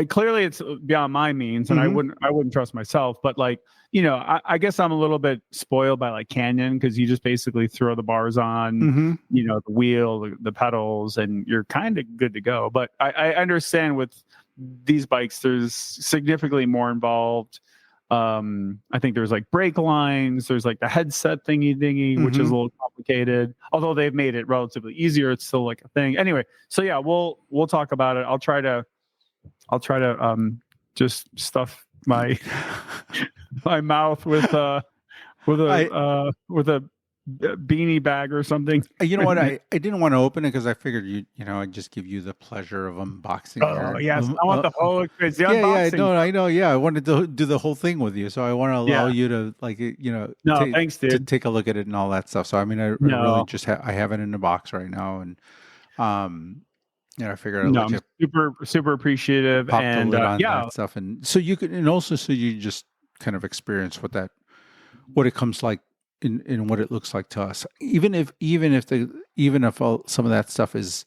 Clearly, it's beyond my means, and I wouldn't trust myself. But like I guess I'm a little bit spoiled by like Canyon because you just basically throw the bars on, the wheel, the pedals, and you're kind of good to go. But I understand with these bikes, there's significantly more involved. I think there's like brake lines, there's like the headset thingy, which is a little complicated. Although they've made it relatively easier, it's still like a thing. Anyway, so yeah, we'll talk about it. I'll try to just stuff my my mouth with a beanie bag or something. You know what? I didn't want to open it because I figured I'd just give you the pleasure of unboxing. Oh yes, I want the whole experience. The unboxing. No, I know. Yeah, I wanted to do the whole thing with you, so I want to allow you to thanks, dude. To take a look at it and all that stuff. So I mean, I really just I have it in the box right now, and Yeah, I figured I'd No, let I'm you super appreciative, pop the and lid on yeah, that stuff, and so you could, and also so you just kind of experience what it comes like in what it looks like to us. Even if some of that stuff is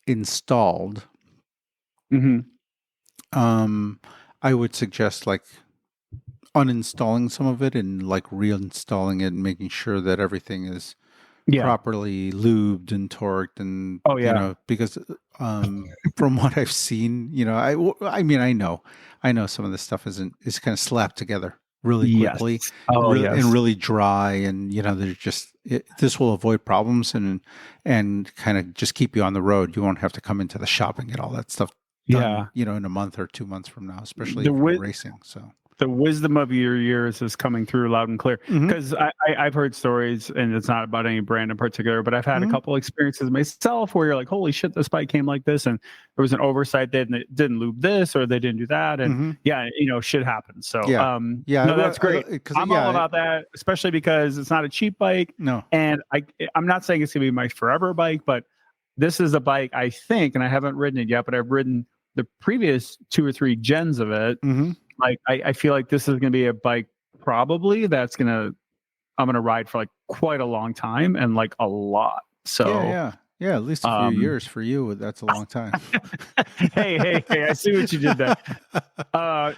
installed, hmm I would suggest like uninstalling some of it and like reinstalling it and making sure that everything is yeah, properly lubed and torqued, and oh yeah, because from what I've seen, I mean, I know some of this stuff is kind of slapped together really yes, quickly, oh and yes, really dry, and there's just this will avoid problems and kind of just keep you on the road. You won't have to come into the shop and get all that stuff done, yeah. in a month or 2 months from now, especially The if you're wi- racing. So. the wisdom of your years is coming through loud and clear, Hmm. because I've heard stories, and it's not about any brand in particular, but I've had a Hmm. couple experiences myself where you're like, holy shit, this bike came like this, and there was an oversight, they didn't lube this, or they didn't do that, and Hmm. yeah, shit happens. So Yeah. Yeah. no, that's great. Because I'm all about that, especially because it's not a cheap bike, no. and I'm not saying it's gonna be my forever bike, but this is a bike, I think, and I haven't ridden it yet, but I've ridden the previous 2 or 3 gens of it. Hmm. Like I feel like this is going to be a bike probably I'm going to ride for like quite a long time, and like a lot. Yeah, So yeah, yeah. At least a few um years for you. That's a long time. hey, I see what you did there.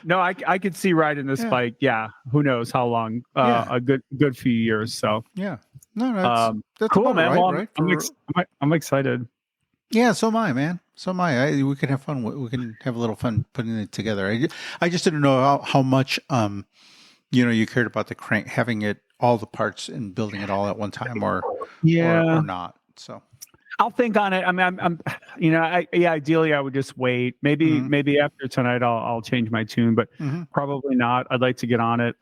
No, I could see riding this Yeah, bike. Yeah, who knows how long? yeah, A good few years. So yeah. No, that's cool, about man. right, Well, right? I'm excited. Yeah. So am I, man. So am I. We can have fun. We can have a little fun putting it together. I just didn't know how much you cared about the crank, having it all the parts and building it all at one time, or Yeah. not. So. I'll think on it. I mean, ideally I would just wait. Hmm. Maybe after tonight I'll change my tune, but Hmm. probably not. I'd like to get on it.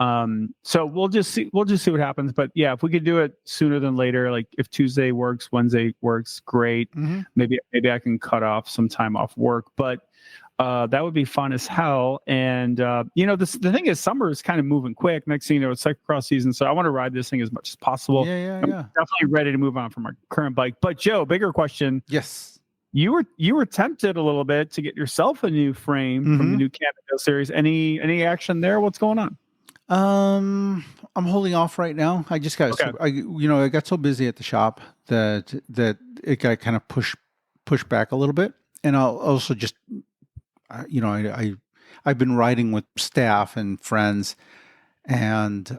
So we'll just see what happens. But yeah, if we could do it sooner than later, like if Tuesday works, Wednesday works, great. Hmm. Maybe I can cut off some time off work, but that would be fun as hell. And the thing is, summer is kind of moving quick. Next thing you know, it's cyclocross season, so I want to ride this thing as much as possible. Yeah, yeah, I'm yeah. definitely ready to move on from my current bike. But Joe, bigger question: Yes. you were tempted a little bit to get yourself a new frame from the new Canada series. Any action there? What's going on? I'm holding off right now. I just got Okay. I got so busy at the shop that it got kind of pushed back a little bit, and I'll also just I've been riding with staff and friends, and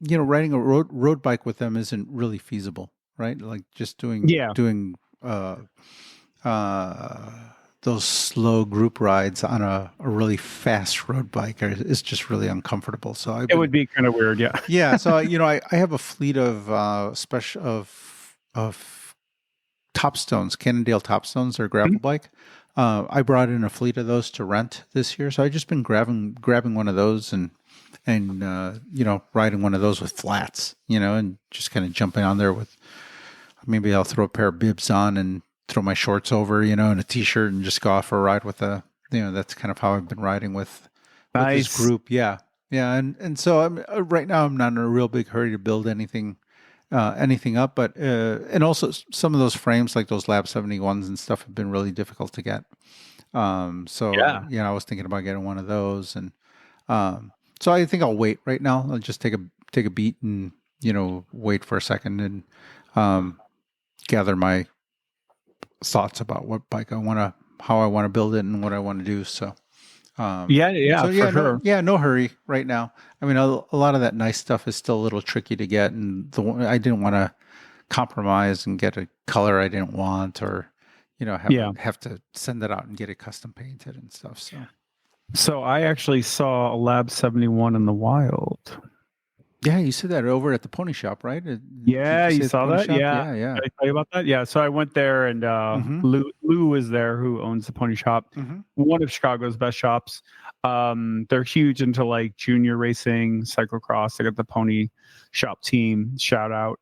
riding a road bike with them isn't really feasible, right? Like just Yeah. doing uh uh those slow group rides on a really fast road bike is just really uncomfortable. So It would be kind of weird. Yeah. yeah. So I have a fleet of special of Topstones, Cannondale Topstones, their gravel bike. I brought in a fleet of those to rent this year, so I've just been grabbing one of those and riding one of those with flats, and just kind of jumping on there with, maybe I'll throw a pair of bibs on and throw my shorts over, and a t-shirt, and just go off for a ride with that's kind of how I've been riding with Nice. this group. Yeah, yeah, and so I'm right now I'm not in a real big hurry to build anything up, but and also some of those frames, like those Lab 71s and stuff, have been really difficult to get. So Yeah. I was thinking about getting one of those, and so I think I'll wait right now. I'll just take a beat and wait for a second and gather my thoughts about what bike how I want to build it, and what I want to do. So. Yeah, So yeah, for sure. no hurry right now. I mean, a lot of that nice stuff is still a little tricky to get, and I didn't want to compromise and get a color I didn't want, or have to send it out and get it custom painted and stuff. So I actually saw a Lab 71 in the wild. Yeah, you said that over at the pony shop, right? Yeah, you saw that? Shop? Yeah. Yeah. Did I tell you about that? Yeah. So I went there, and Lou is there, who owns the pony shop, one of Chicago's best shops. They're huge into like junior racing, cyclocross. They got the pony shop team. Shout out.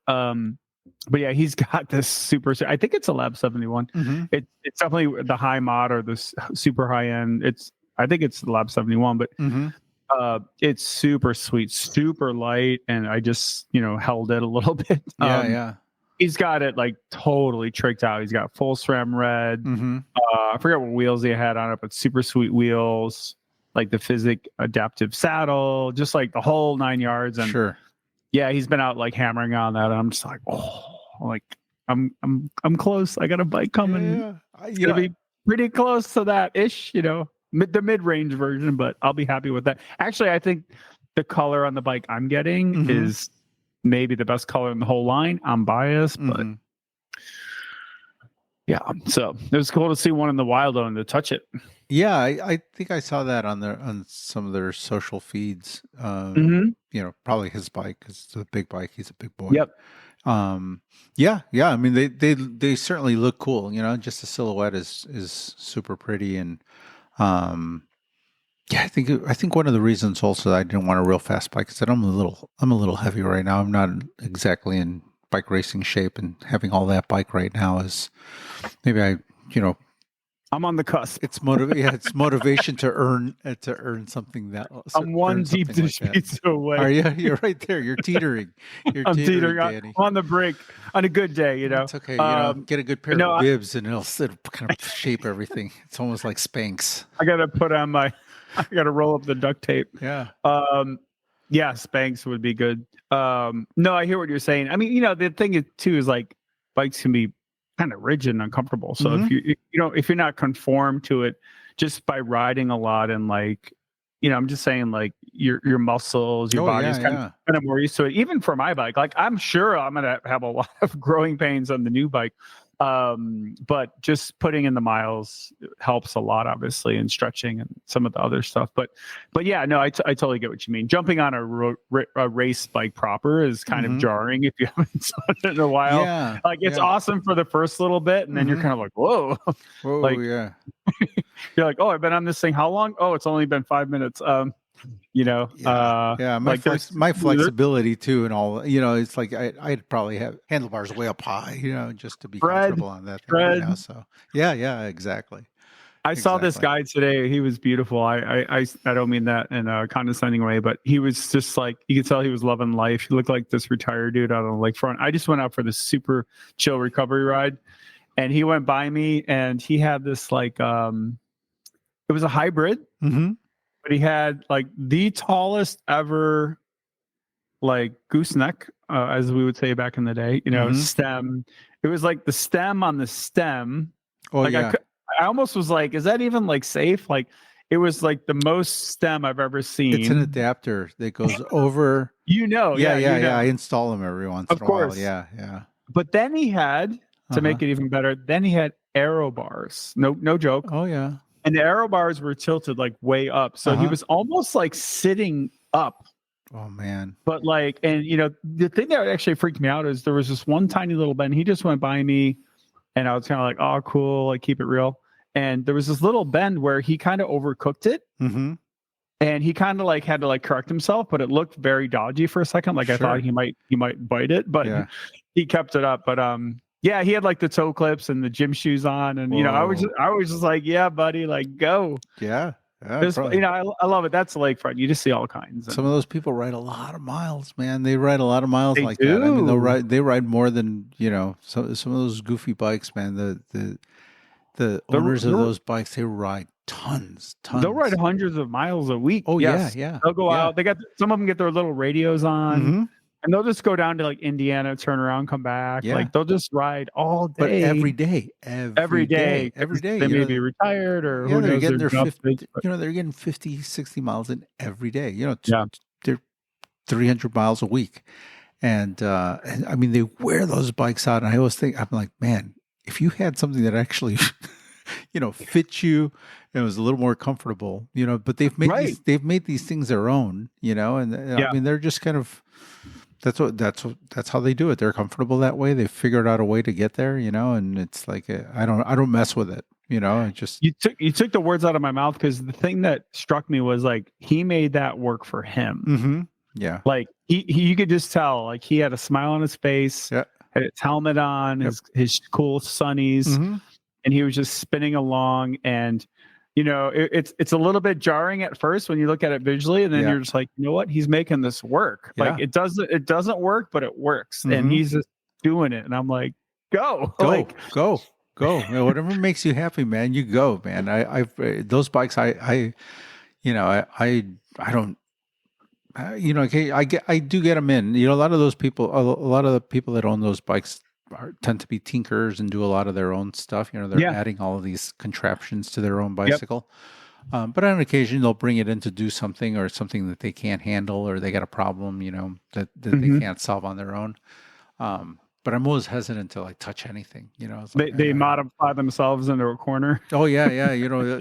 But yeah, he's got this super. I think it's a Lab 71. It's definitely the high mod, or the super high end. I think it's the Lab 71, but it's super sweet, super light, and I just held it a little bit. Yeah. He's got it like totally tricked out. He's got full SRAM red. I forget what wheels he had on it, but super sweet wheels, like the Physic adaptive saddle, just like the whole 9 yards. And sure. Yeah, he's been out like hammering on that. And I'm just like, oh, like I'm close. I got a bike coming. Yeah. It's gonna be pretty close to that ish, the mid-range version, but I'll be happy with that. Actually, I think the color on the bike I'm getting is maybe the best color in the whole line. I'm biased, but yeah. So it was cool to see one in the wild and to touch it. Yeah, I think I saw that on some of their social feeds. Probably his bike because it's a big bike. He's a big boy. Yep. Yeah. I mean, they certainly look cool. Just the silhouette is super pretty, and I think one of the reasons also that I didn't want a real fast bike is that I'm a little heavy right now. I'm not exactly in bike racing shape, and having all that bike right now is maybe I'm on the cusp. It's motivation to earn something that I'm one deep dish pizza away. Are you? You're right there. You're teetering. I'm teetering Danny. On the brink on a good day. It's okay. Get a good pair of bibs, and it'll kind of shape everything. It's almost like Spanx. I gotta roll up the duct tape. Yeah. Yeah, Spanx would be good. No, I hear what you're saying. I mean, the thing is too is like bikes can be kind of rigid and uncomfortable. So if you're not conformed to it just by riding a lot and like, I'm just saying like your muscles, your body is kind of more used to it. Even for my bike, like I'm sure I'm going to have a lot of growing pains on the new bike. But just putting in the miles helps a lot, obviously, and stretching and some of the other stuff. But yeah, no, I totally get what you mean. Jumping on a race bike proper is kind of jarring if you haven't done it in a while. Yeah, like it's awesome for the first little bit, and then you're kind of like, whoa, like, yeah. You're like, oh, I've been on this thing how long? Oh, it's only been 5 minutes. My flexibility too, and all. It's like I'd probably have handlebars way up high, just to be comfortable on that thing right now. So yeah, exactly. I saw this guy today. He was beautiful. I don't mean that in a condescending way, but he was just like, you could tell he was loving life. He looked like this retired dude out on the lakefront. I just went out for this super chill recovery ride, and he went by me, and he had this like it was a hybrid. But he had like the tallest ever, like gooseneck, as we would say back in the day, stem. It was like the stem on the stem. Oh, like yeah. I almost was like, is that even like safe? Like it was like the most stem I've ever seen. It's an adapter that goes over. Yeah. I install them every once in a while. Yeah. But then he had, to make it even better, then he had aero bars. No joke. Oh, yeah. And the aero bars were tilted like way up. So he was almost like sitting up. Oh, man. But like, and the thing that actually freaked me out is there was this one tiny little bend. He just went by me and I was kind of like, oh, cool. Like, keep it real. And there was this little bend where he kind of overcooked it. And he kind of like had to like correct himself, but it looked very dodgy for a second. Like I thought he might bite it, but he kept it up. But, yeah, he had like the toe clips and the gym shoes on, and I was just like, yeah, buddy, like go. Yeah, I love it. That's lakefront. You just see all kinds. Some of those people ride a lot of miles, man. They ride a lot of miles like do. that. I mean, they ride more than some of those goofy bikes, man. The owners of those bikes, they ride tons. They'll ride hundreds of miles a week. Oh yes. Yeah. They'll go out. They got some of them get their little radios on. And they'll just go down to like Indiana, turn around, come back. Yeah. Like they'll just ride all day. But every day. They may be retired or who knows. They're getting their 50, they're getting 50, 60 miles in every day. They're 300 miles a week. And I mean, they wear those bikes out. And I always think, I'm like, man, if you had something that actually, fit you and was a little more comfortable, but they've made these things their own, and I mean, they're just kind of, that's how they do it. They're comfortable that way. They figured out a way to get there, and it's like I don't mess with it, I just you took the words out of my mouth, because the thing that struck me was like he made that work for him. Yeah, like he you could just tell, like he had a smile on his face, had his helmet on, his cool sunnies, and he was just spinning along. And it's a little bit jarring at first when you look at it visually, and then you're just like, you know what? He's making this work. Like it doesn't work, but it works. And he's just doing it, and I'm like, go, go. Whatever makes you happy, man, you go, man. Those bikes, you know, I don't, you know, okay, I do get them in. You know, a lot of those people, a lot of the people that own those bikes tend to be tinkers and do a lot of their own stuff. You know, they're adding all of these contraptions to their own bicycle. But on occasion, they'll bring it in to do something or something that they can't handle or they got a problem, you know, that they can't solve on their own. But I'm always hesitant to like touch anything, you know. Like, they modify themselves into a corner. Oh yeah. You know,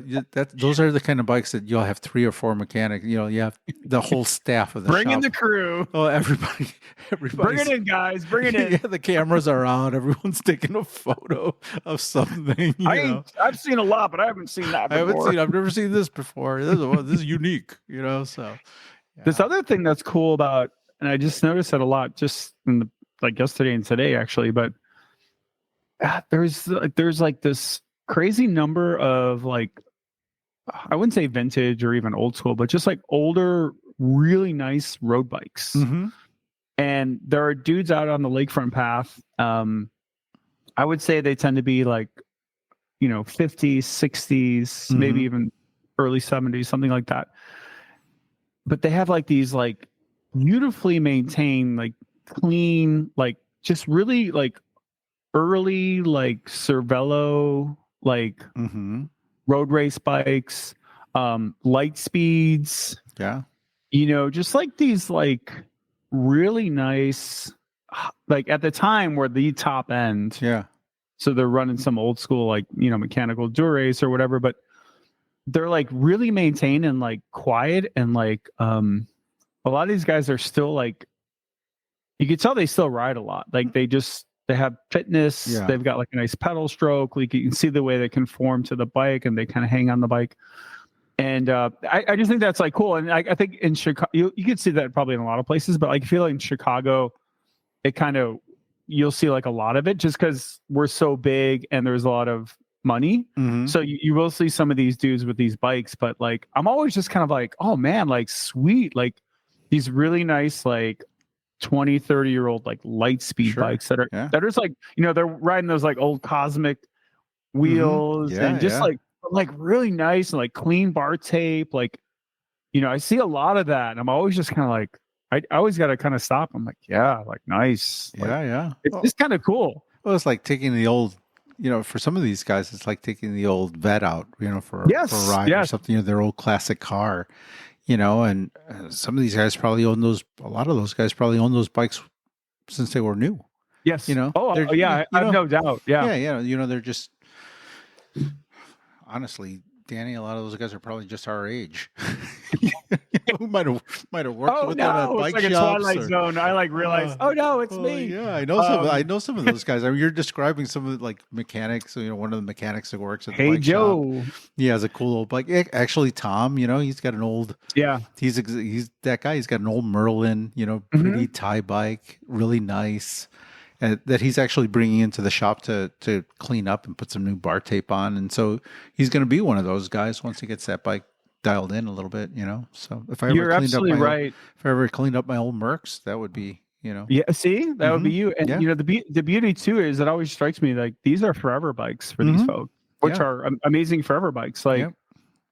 those are the kind of bikes that you'll have 3 or 4 mechanics. You know, you have the whole staff of the Bring shop. in the crew. Oh, everybody. Bring it in, guys. Bring it in. Yeah, the cameras are out. Everyone's taking a photo of something. I've seen a lot, but I haven't seen that before. I've never seen this before. This is unique, you know. So this other thing that's cool about, and I just noticed it a lot, just in the like yesterday and today actually, but there's like this crazy number of like, I wouldn't say vintage or even old school, but just like older, really nice road bikes. And there are dudes out on the lakefront path. I would say they tend to be like, you know, 50s, 60s, maybe even early 70s, something like that. But they have like these like beautifully maintained, like clean, like just really like early like Cervelo like road race bikes, light speeds, you know, just like these like really nice, like at the time were the top end, so they're running some old school like, you know, mechanical Dura-Ace or whatever, but they're like really maintained and like quiet, and like a lot of these guys are still like, you can tell they still ride a lot. Like they have fitness. They've got like a nice pedal stroke. Like you can see the way they conform to the bike and they kind of hang on the bike. And I just think that's like cool. And I think in Chicago, you could see that probably in a lot of places, but like I feel like in Chicago, it kind of, you'll see like a lot of it just because we're so big and there's a lot of money. So you will see some of these dudes with these bikes, but like I'm always just kind of like, oh man, like sweet, like these really nice like 20-30-year-old like light speed bikes that are just like, you know, they're riding those like old Cosmic wheels and just like really nice and like clean bar tape. Like, you know, I see a lot of that and I'm always just kind of like, I always got to kind of stop. I'm like, like nice. Like, it's just kind of cool. Well, it's like taking the old, you know, for some of these guys, it's like taking the old vet out, you know, for a ride or something, you know, their old classic car. You know, and some of these guys probably own those. A lot of those guys probably own those bikes since they were new. Yes. You know. Oh yeah. I have no doubt. Yeah. Yeah. You know, they're just honestly, Danny. A lot of those guys are probably just our age. Who might have worked with them at bike shops. It's like a Twilight Zone. I like realized. Oh no, it's me. Yeah, I know I know some of those guys. I mean, you're describing some of the like mechanics. You know, one of the mechanics that works at the bike Joe. shop. He has a cool old bike. Actually, Tom. You know, he's got an old. Yeah. He's that guy. He's got an old Merlin. You know, pretty Thai bike, really nice. That he's actually bringing into the shop to clean up and put some new bar tape on. And so he's going to be one of those guys once he gets that bike dialed in a little bit, you know. So if I ever cleaned up my old Mercs, that would be, you know. Yeah, see, that would be you. And you know, the beauty too is it always strikes me like these are forever bikes for these folks, which are amazing forever bikes. Like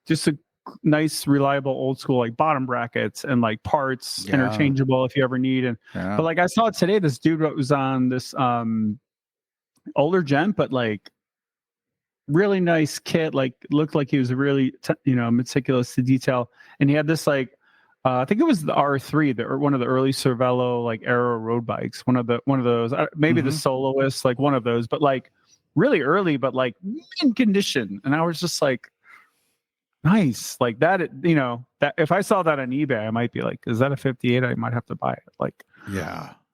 just a nice, reliable, old school like bottom brackets and like parts interchangeable if you ever need. And but like I saw today, this dude was on this older gen, but like really nice kit, like looked like he was really you know, meticulous to detail, and he had this like I think it was the R3, one of the early Cervelo like Aero road bikes, one of those, maybe the Soloist, like one of those, but like really early, but like in condition. And I was just like, nice, like that, you know, that if I saw that on eBay, I might be like, is that a 58? I might have to buy it. Like,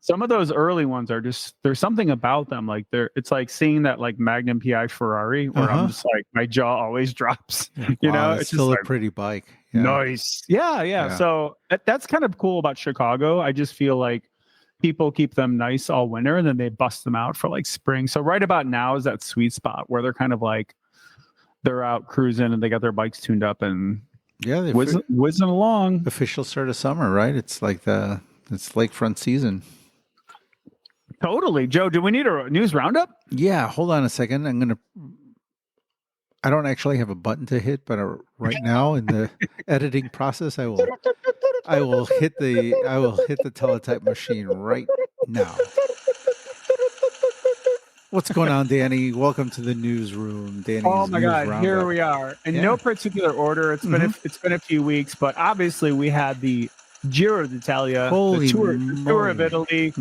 some of those early ones are just, there's something about them. Like it's like seeing that like Magnum PI Ferrari where I'm just like, my jaw always drops, you know, it's still a pretty bike. Nice. Yeah. So that's kind of cool about Chicago. I just feel like people keep them nice all winter and then they bust them out for like spring. So right about now is that sweet spot where they're kind of like, they're out cruising and they got their bikes tuned up and they're whizzing along. Official start of summer, right? It's like it's lakefront season. Totally. Joe, do we need a news roundup? Yeah, hold on a second. I don't actually have a button to hit, but right now in the editing process, I will hit the teletype machine right now. What's going on, Danny? Welcome to the newsroom. Danny's oh my news God, roundup. Here we are. In no particular order. It's been a few weeks, but obviously we had the Giro d'Italia, the tour of Italy.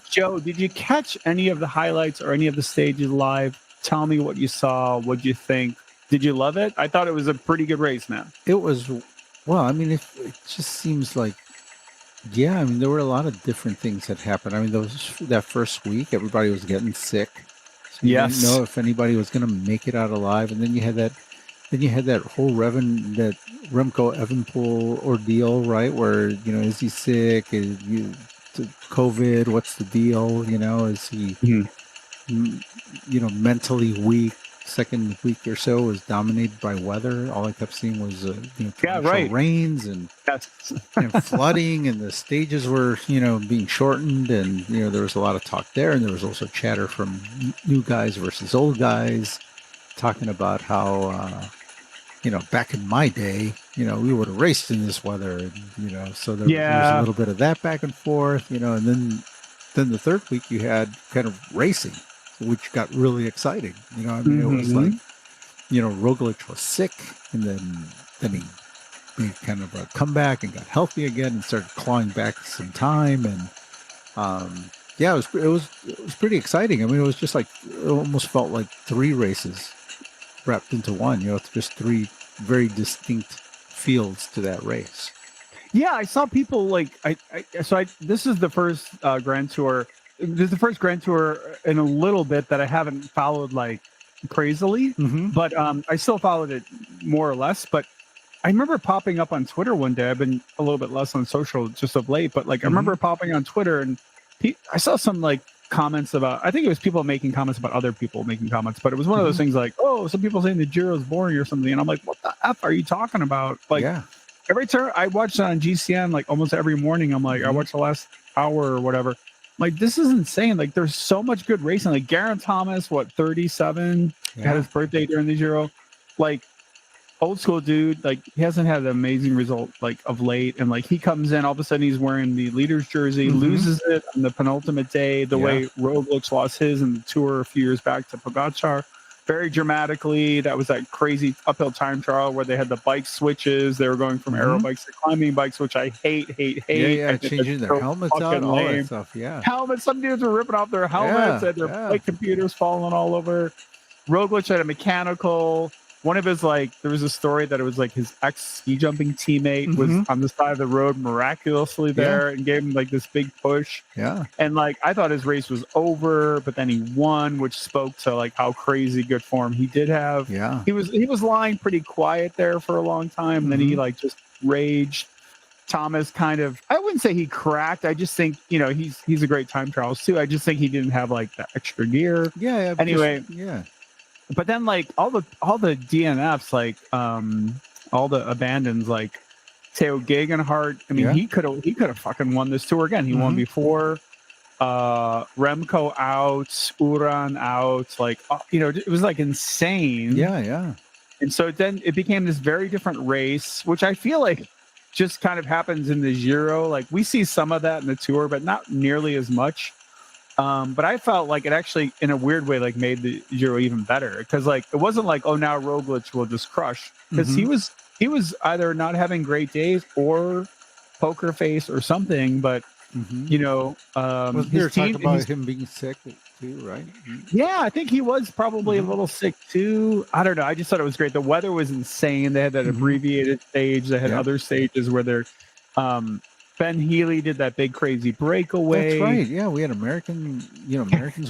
Joe, did you catch any of the highlights or any of the stages live? Tell me what you saw. What you think? Did you love it? I thought it was a pretty good race, man. It was, well, I mean, it just seems like, yeah, I mean, there were a lot of different things that happened. I mean, that first week, everybody was getting sick. So you didn't know if anybody was going to make it out alive. And then you had that whole Remco Evenepoel ordeal, right? Where, is he sick? Is COVID? What's the deal? Is he, mentally weak? Second week or so was dominated by weather. All I kept seeing was rains and flooding, and the stages were being shortened, and there was a lot of talk there, and there was also chatter from new guys versus old guys talking about how back in my day we would have raced in this weather, and so there was a little bit of that back and forth, and then the third week you had kind of racing, which got really exciting. It was like, Roglic was sick, and then he made kind of a comeback and got healthy again and started clawing back some time. And it was pretty exciting. I mean, it was just like, it almost felt like three races wrapped into one. Just three very distinct fields to that race. Yeah, I saw people this is the first Grand Tour. This is the first Grand Tour in a little bit that I haven't followed like crazily, but I still followed it more or less. But I remember popping up on Twitter one day. I've been a little bit less on social just of late, but I remember popping on Twitter, and I saw some comments about, I think it was people making comments about other people making comments, but it was one of those things like, oh, some people saying the Giro is boring or something. And I'm like, what the F are you talking about? Every turn I watched it on GCN, almost every morning, I'm like, I watched the last hour or whatever. This is insane. There's so much good racing. Geraint Thomas, 37, had his birthday during the Giro. Old school dude. He hasn't had an amazing result of late. And he comes in, all of a sudden he's wearing the leader's jersey, loses it on the penultimate day, the way Roglic lost his in the Tour a few years back to Pogacar. Very dramatically. That was that crazy uphill time trial where they had the bike switches. They were going from aero bikes to climbing bikes, which I hate. Yeah, changing their helmets out, all that stuff. Yeah, helmets. Some dudes were ripping off their helmets and their bike computers falling all over. Roglic had a mechanical. One of his there was a story that it was his ex ski jumping teammate was on the side of the road miraculously there and gave him this big push. Yeah. And I thought his race was over, but then he won, which spoke to how crazy good form he did have. Yeah. He was lying pretty quiet there for a long time. And then he just raged. Thomas kind of, I wouldn't say he cracked. I just think, he's a great time trials too. I just think he didn't have that extra gear. Yeah. Anyway. But then all the DNFs, all the abandons, Theo Gegenhardt, I mean, he could have fucking won this tour again. He won before. Remco out, Uran out, it was insane. Yeah. And so then it became this very different race, which I feel just kind of happens in the Giro. We see some of that in the Tour, but not nearly as much. But I felt it actually, in a weird way, made the Giro even better, because it wasn't oh, now Roglic will just crush, because he was either not having great days or poker face or something. But his team about him being sick too, right? Yeah, I think he was probably a little sick too. I don't know. I just thought it was great. The weather was insane. They had that abbreviated stage. They had other stages where they're. Ben Healy did that big crazy breakaway. That's right. Yeah, we had Americans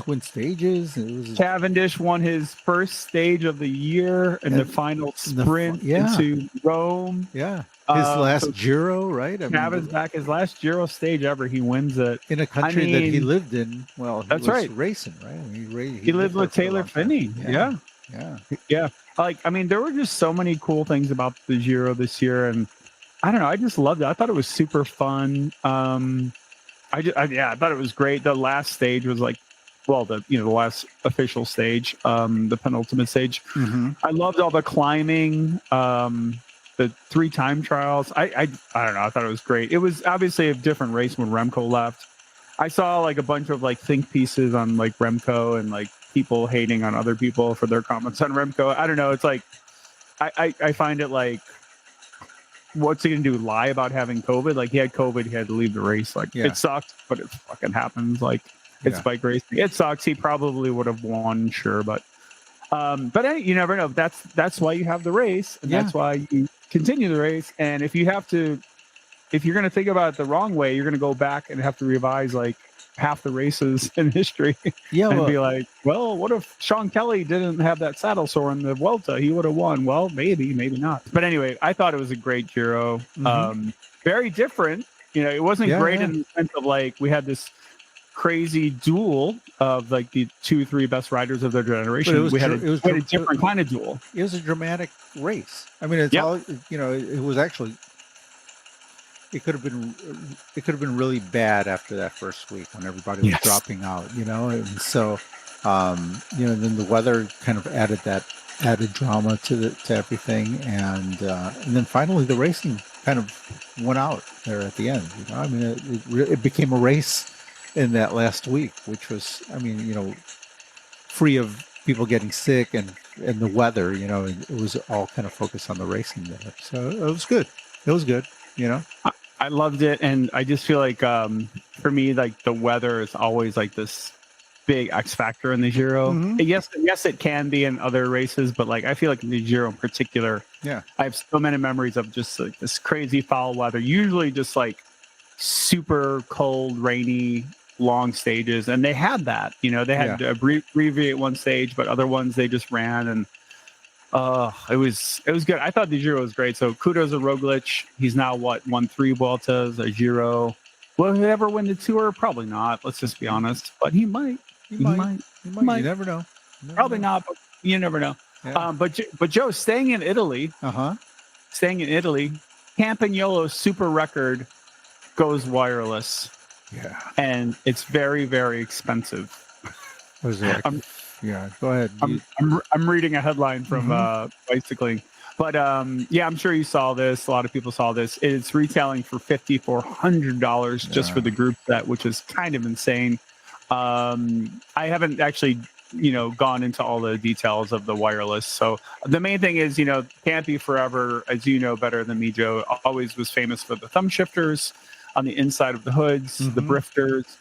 win stages. It was Cavendish won his first stage of the year in the final sprint into Rome. Yeah, his last Giro, right? Cavendish back his last Giro stage ever. He wins it in a country that he lived in. Well, that's right. Racing, right? I mean, he lived with Taylor Phinney. Yeah. There were just so many cool things about the Giro this year, and I don't know. I just loved it. I thought it was super fun. I thought it was great. The last stage was like, well, the last official stage, the penultimate stage. Mm-hmm. I loved all the climbing, the 3 time trials. I don't know. I thought it was great. It was obviously a different race when Remco left. I saw like a bunch of like think pieces on like Remco and like people hating on other people for their comments on Remco. I don't know. It's like I find it like, what's he gonna do? Lie about having COVID? Like he had COVID, he had to leave the race. Like it sucks, but it fucking happens. Like it's bike racing. It sucks. He probably would have won, sure, but hey, you never know. That's why you have the race, and that's why you continue the race. And if you're gonna think about it the wrong way, you're gonna go back and have to revise like half the races in history. And be like, well, what if Sean Kelly didn't have that saddle sore in the Vuelta? He would have won. Well, maybe not. But anyway, I thought it was a great Giro. Mm-hmm. Very different. It wasn't great in the sense of like we had this crazy duel of like the 2-3 best riders of their generation. We had a different kind of duel. It was a dramatic race. I mean, it's all, it was actually, it could have been really bad after that first week when everybody was dropping out, and so, then the weather kind of added drama to everything. And then finally the racing kind of went out there at the end, I mean, it became a race in that last week, which was, I mean, free of people getting sick and the weather, it was all kind of focused on the racing there. So it was good. I loved it. And I just feel like, for me, like the weather is always like this big X factor in the Giro. Mm-hmm. Yes, it can be in other races, but like, I feel like in the Giro in particular, I have so many memories of just like this crazy foul weather, usually just like super cold, rainy, long stages. And they had that, they had to abbreviate one stage, but other ones they just ran. And it was good. I thought the Giro was great. So kudos to Roglic. He's now won 3 Vueltas, a Giro. Will he ever win the Tour? Probably not. Let's just be honest. But he might. He might. You never know. Probably not, but you never know. Yeah. But Joe, staying in Italy, Campagnolo's super record goes wireless. Yeah. And it's very, very expensive. What is it? Go ahead. I'm reading a headline from Bicycling. But I'm sure you saw this. A lot of people saw this. It's retailing for $5,400 just for the group set, which is kind of insane. I haven't actually, gone into all the details of the wireless. So the main thing is, Campy forever, as you know better than me, Joe, always was famous for the thumb shifters on the inside of the hoods, the brifters.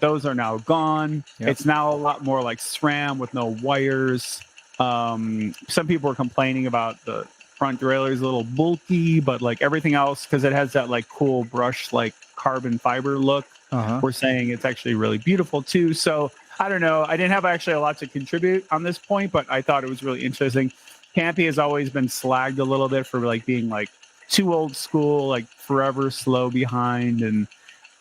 Those are now gone. Yep. It's now a lot more like SRAM with no wires. Some people were complaining about the front derailleur is a little bulky, but like everything else, because it has that like cool brush, like carbon fiber look. We're saying it's actually really beautiful too. So I don't know. I didn't have actually a lot to contribute on this point, but I thought it was really interesting. Campy has always been slagged a little bit for like being like too old school, like forever slow behind, and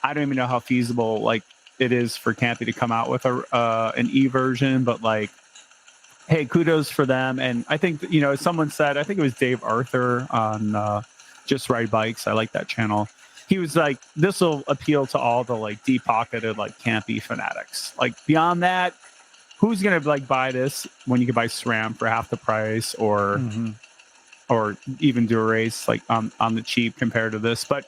I don't even know how feasible like it is for Campy to come out with an E version, but like, hey, kudos for them. And I think, as someone said, I think it was Dave Arthur on Just Ride Bikes. I like that channel. He was like, this will appeal to all the like deep pocketed, like Campy fanatics. Like beyond that, who's going to like buy this when you can buy SRAM for half the price or even do a race like on the cheap compared to this. But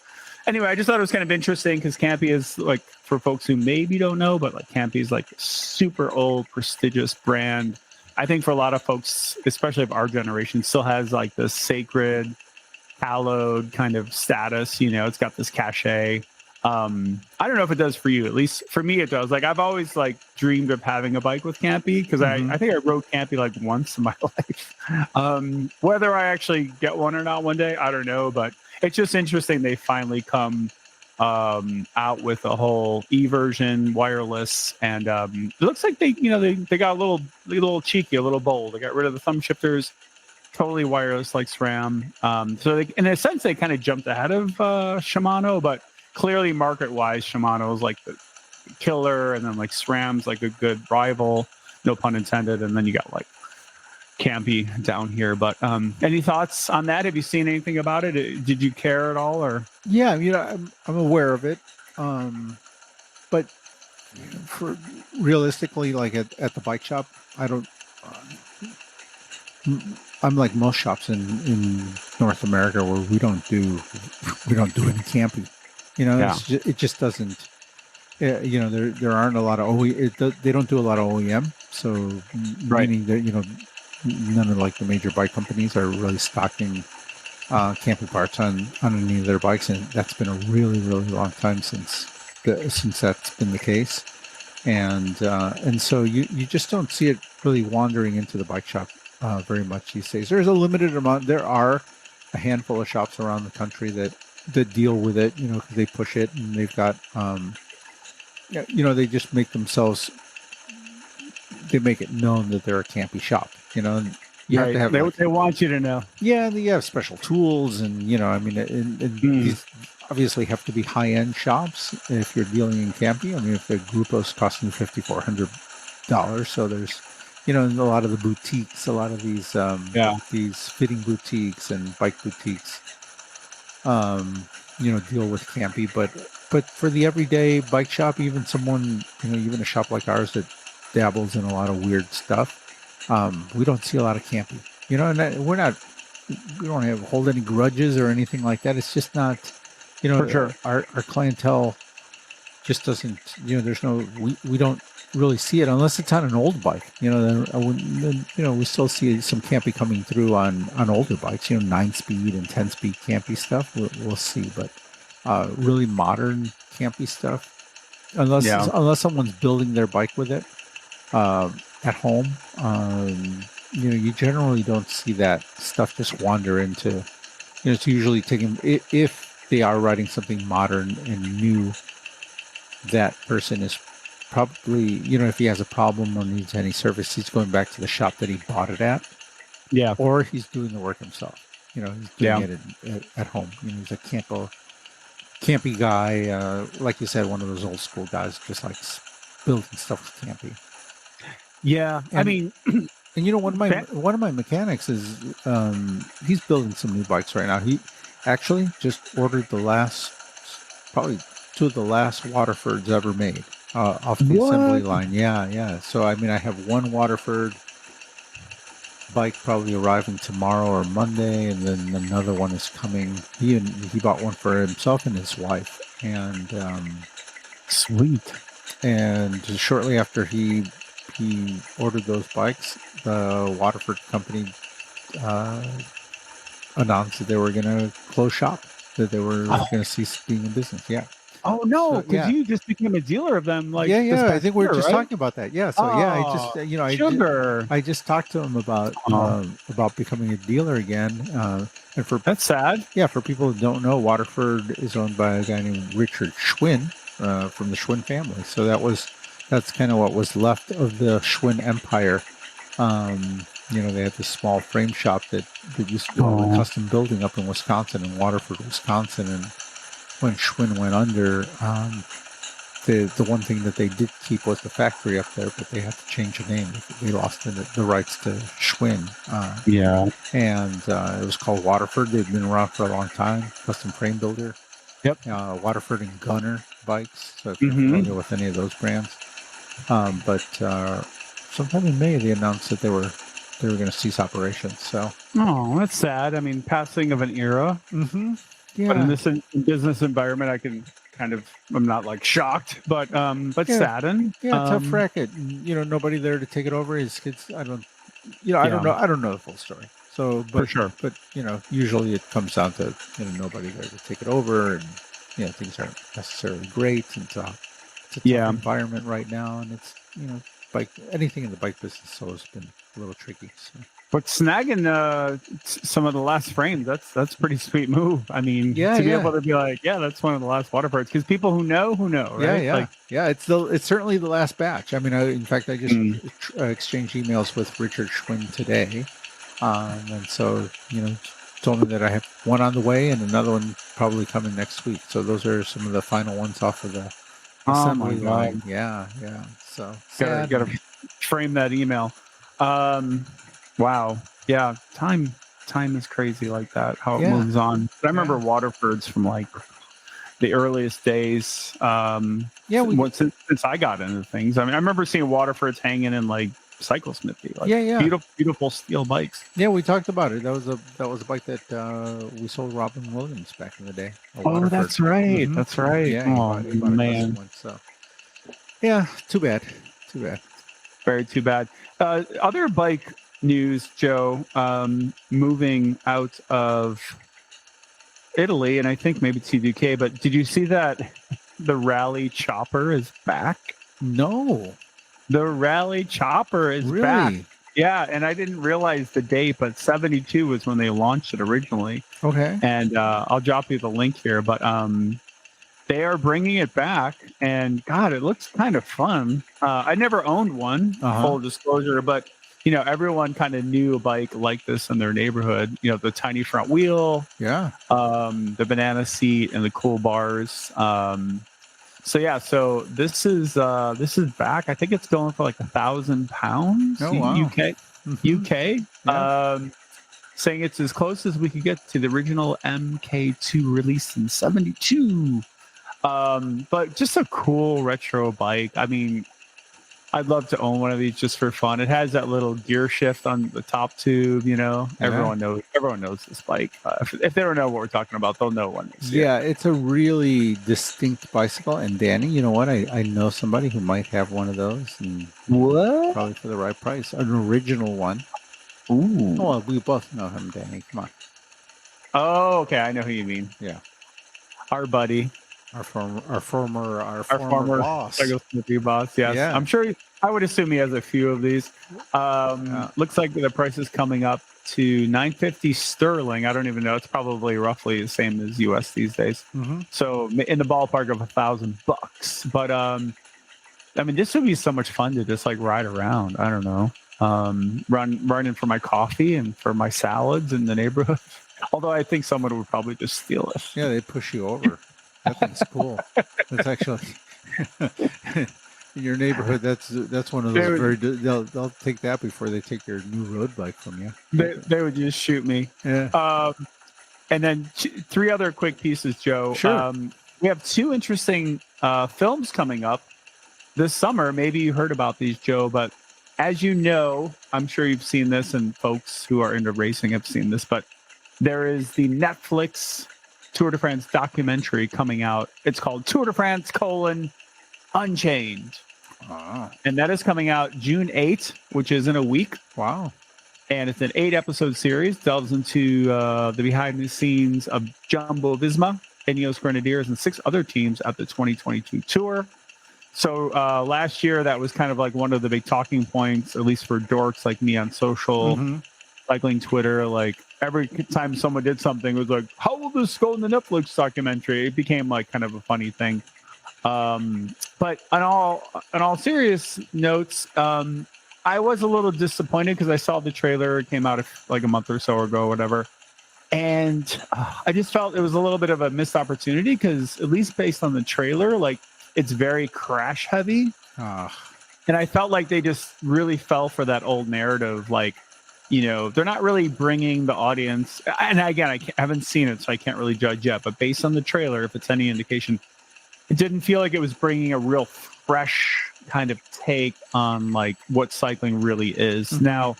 anyway, I just thought it was kind of interesting because Campy is like, for folks who maybe don't know, but like Campy is like super old, prestigious brand. I think for a lot of folks, especially of our generation, still has like this sacred, hallowed kind of status. It's got this cachet. I don't know if it does for you. At least for me, it does. Like I've always like dreamed of having a bike with Campy because I think I rode Campy like once in my life. Whether I actually get one or not one day, I don't know. But it's just interesting they finally come out with a whole E version wireless, and it looks like they got a little cheeky, a little bold. They got rid of the thumb shifters, totally wireless like SRAM. So in a sense they kind of jumped ahead of Shimano, but clearly market wise Shimano is like the killer, and then like SRAM's like a good rival, no pun intended, and then you got like Campy down here. But any thoughts on that? Have you seen anything about it? Did you care at all? Or I'm aware of it. but for realistically, like at the bike shop, I don't. I'm like most shops in North America where we don't do any camping. It just doesn't. You know, there aren't a lot of they don't do a lot of OEM, so meaning that none of like the major bike companies are really stocking camping parts on any of their bikes, and that's been a really long time since that's been the case, and so you just don't see it really wandering into the bike shop very much these days. There's a limited amount. There are a handful of shops around the country that deal with it, because they push it and they've got they just make themselves. They make it known that they're a campy shop, and you have to have. They want you to know. Yeah, and you have special tools, and these obviously have to be high-end shops if you're dealing in camping. I mean, if the Grupos costing $5,400, so there's, a lot of the boutiques, a lot of these fitting boutiques and bike boutiques, deal with campy, but for the everyday bike shop, even someone, even a shop like ours that dabbles in a lot of weird stuff, we don't see a lot of camping, and we don't hold any grudges or anything like that. It's just not, for sure. Our clientele just doesn't, we don't really see it unless it's on an old bike, then we still see some campy coming through on older bikes, 9-speed and 10-speed campy stuff. We'll see, but really modern campy stuff, unless someone's building their bike with it at home, you generally don't see that stuff just wander into. It's usually taking, if they are writing something modern and new, that person is probably, if he has a problem or needs any service, he's going back to the shop that he bought it at. Yeah. Or he's doing the work himself. He's doing it at home. He's a campy guy, like you said, one of those old school guys, just likes building stuff with campy. Yeah, and, and one of my mechanics is he's building some new bikes right now. He actually just ordered probably 2 of the last Waterfords ever made off the assembly line. Yeah. So I have one Waterford bike probably arriving tomorrow or Monday, and then another one is coming. He bought one for himself and his wife, and sweet. And shortly after he ordered those bikes, the Waterford company announced that they were going to close shop, that they were going to cease being in business. Yeah. Oh no! Because you just became a dealer of them, like I think we were just talking about that. Yeah. So I just talked to him about becoming a dealer again. And that's sad. Yeah, for people who don't know, Waterford is owned by a guy named Richard Schwinn from the Schwinn family. So that's kind of what was left of the Schwinn empire. They had this small frame shop that used to do all the custom building up in Wisconsin, in Waterford, Wisconsin, and when Schwinn went under, the one thing that they did keep was the factory up there, but they had to change the name. They lost the rights to Schwinn. And it was called Waterford. They've been around for a long time. Custom frame builder. Yep. Waterford and Gunner bikes. So if you're familiar with any of those brands, but sometime in May they announced that they were going to cease operations. So. Oh, that's sad. Passing of an era. Mm-hmm. Yeah. But in this business environment, I'm not like shocked, but saddened. Yeah, tough racket. Nobody there to take it over. His kids, I don't know the full story. So, but, for sure. But usually it comes down to nobody there to take it over, and things aren't necessarily great. And it's a tough environment right now, and it's anything in the bike business has been a little tricky. So. But snagging some of the last frames, that's a pretty sweet move. To be able to be like, that's one of the last Waterfords, because people who know, right? It's certainly the last batch. In fact, I just exchanged emails with Richard Schwinn today, and so told me that I have one on the way and another one probably coming next week. So those are some of the final ones off of the assembly line. Yeah. So gotta frame that email. Wow. Yeah. Time is crazy like that, how it moves on. But I remember Waterfords from the earliest days. Since I got into things. I mean, I remember seeing Waterfords hanging in like Cycle Smithy. Like, beautiful steel bikes. Yeah, we talked about it. That was a bike that we sold Robin Williams back in the day. Oh, that's right. Mm-hmm. That's right. Yeah, he bought a custom one. So, yeah, too bad. Very too bad. Other bike news, Joe. Moving out of Italy, and I think maybe TDK. But did you see that the Rally Chopper is back? No. The Rally Chopper is back. Yeah, and I didn't realize the date, but 72 was when they launched it originally. Okay. And I'll drop you the link here, but they are bringing it back, and God, it looks kind of fun. I never owned one, full disclosure, but you know, everyone kind of knew a bike like this in their neighborhood. You know, the tiny front wheel, the banana seat, and the cool bars. So this is back. I think it's going for like £1,000 UK. UK. Yeah. Saying it's as close as we could get to the original MK2 released in 72. But just a cool retro bike. I mean, I'd love to own one of these just for fun. It has that little gear shift on the top tube, you know. Yeah. Everyone knows this bike. If they don't know what we're talking about, they'll know when they see it. It's a really distinct bicycle. And Danny, you know what? I know somebody who might have one of those. And what? Probably for the right price. An original one. Ooh. Oh, well, we both know him, Danny. Come on. Oh, okay. I know who you mean. Yeah. Our buddy. Our former boss. Boss, yes. Yeah. I'm sure I would assume he has a few of these. Looks like the price is coming up to $950 sterling. I don't even know. It's probably roughly the same as US these days. Mm-hmm. So in the ballpark of $1,000. But I mean, this would be so much fun to just like ride around. I don't know. Running for my coffee and for my salads in the neighborhood. Although I think someone would probably just steal it. Yeah, they push you over. That thing's cool. That's actually in your neighborhood. That's one of those they'll take that before they take your new road bike from you. They would just shoot me. Yeah. And then 3 other quick pieces, Joe. Sure. We have 2 interesting films coming up this summer. Maybe you heard about these, Joe, but as you know, I'm sure you've seen this, and folks who are into racing have seen this, but there is the Netflix Tour de France documentary coming out. It's called Tour de France: Unchained. And that is coming out June 8th, which is in a week. Wow. And it's an 8-episode series, delves into the behind the scenes of Jumbo Visma, Ineos Grenadiers, and 6 other teams at the 2022 Tour. So last year, that was kind of like one of the big talking points, at least for dorks like me on social, cycling Twitter. Like every time someone did something, it was like, how will this go in the Netflix documentary? It became like kind of a funny thing. But on all serious notes, I was a little disappointed because I saw the trailer. It came out like a month or so ago, whatever. And I just felt it was a little bit of a missed opportunity because at least based on the trailer, like it's very crash heavy. And I felt like they just really fell for that old narrative. Like, you know, they're not really bringing the audience. And again, I haven't seen it, so I can't really judge yet. But based on the trailer, if it's any indication, it didn't feel like it was bringing a real fresh kind of take on like what cycling really is. Now,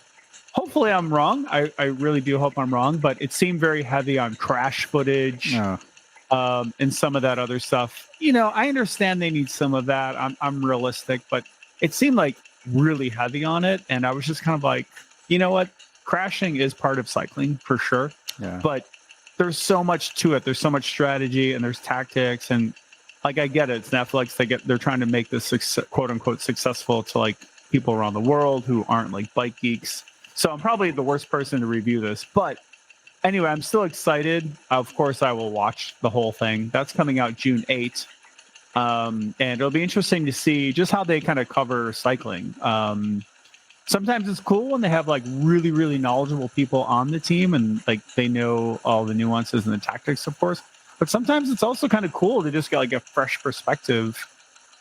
hopefully I'm wrong. I really do hope I'm wrong, but it seemed very heavy on crash footage and some of that other stuff. You know, I understand they need some of that. I'm realistic, but it seemed like really heavy on it. And I was just kind of like, you know what? Crashing is part of cycling for sure. Yeah. But there's so much to it. There's so much strategy and there's tactics, and like I get it. It's Netflix. They're trying to make this quote unquote successful to like people around the world who aren't like bike geeks. So I'm probably the worst person to review this. But anyway, I'm still excited. Of course, I will watch the whole thing. That's coming out June 8th. And it'll be interesting to see just how they kind of cover cycling. Sometimes it's cool when they have like really, really knowledgeable people on the team and like they know all the nuances and the tactics, of course. But sometimes it's also kind of cool to just get like a fresh perspective,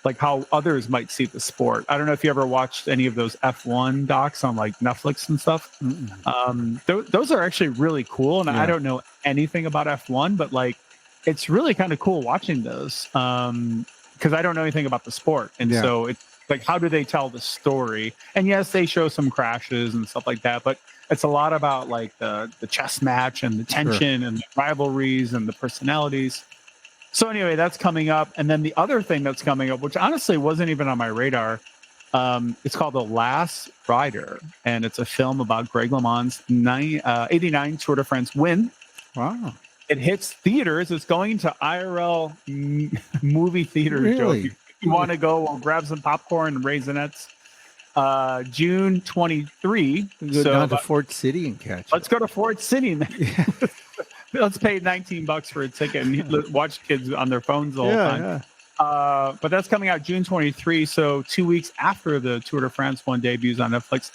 like how others might see the sport. I don't know if you ever watched any of those F1 docs on like Netflix and stuff. Those are actually really cool. And I don't know anything about F1, but like it's really kind of cool watching those because I don't know anything about the sport, and so it's like, how do they tell the story? And yes, they show some crashes and stuff like that, but it's a lot about like the chess match and the tension and the rivalries and the personalities. So anyway, that's coming up, and then the other thing that's coming up, which honestly wasn't even on my radar, it's called The Last Rider, and it's a film about Greg LeMond's 89 Tour de France win. Wow. It hits theaters. It's going to IRL movie theaters. Really? Joe. If you want to go, we'll grab some popcorn and Raisinets. June 23. Go down to Fort City and catch it. Let's go to Fort City, man. Yeah. Let's pay $19 for a ticket and watch kids on their phones the whole time. Yeah. But that's coming out June 23. So 2 weeks after the Tour de France one debuts on Netflix.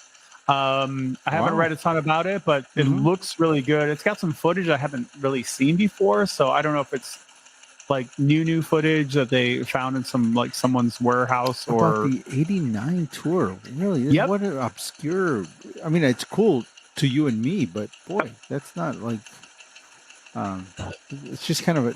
I haven't read a ton about it, but it looks really good. It's got some footage I haven't really seen before, so I don't know if it's like new footage that they found in some like someone's warehouse or about the 89 tour. Really? What an obscure. I mean, it's cool to you and me, but boy, that's not like. It's just kind of a.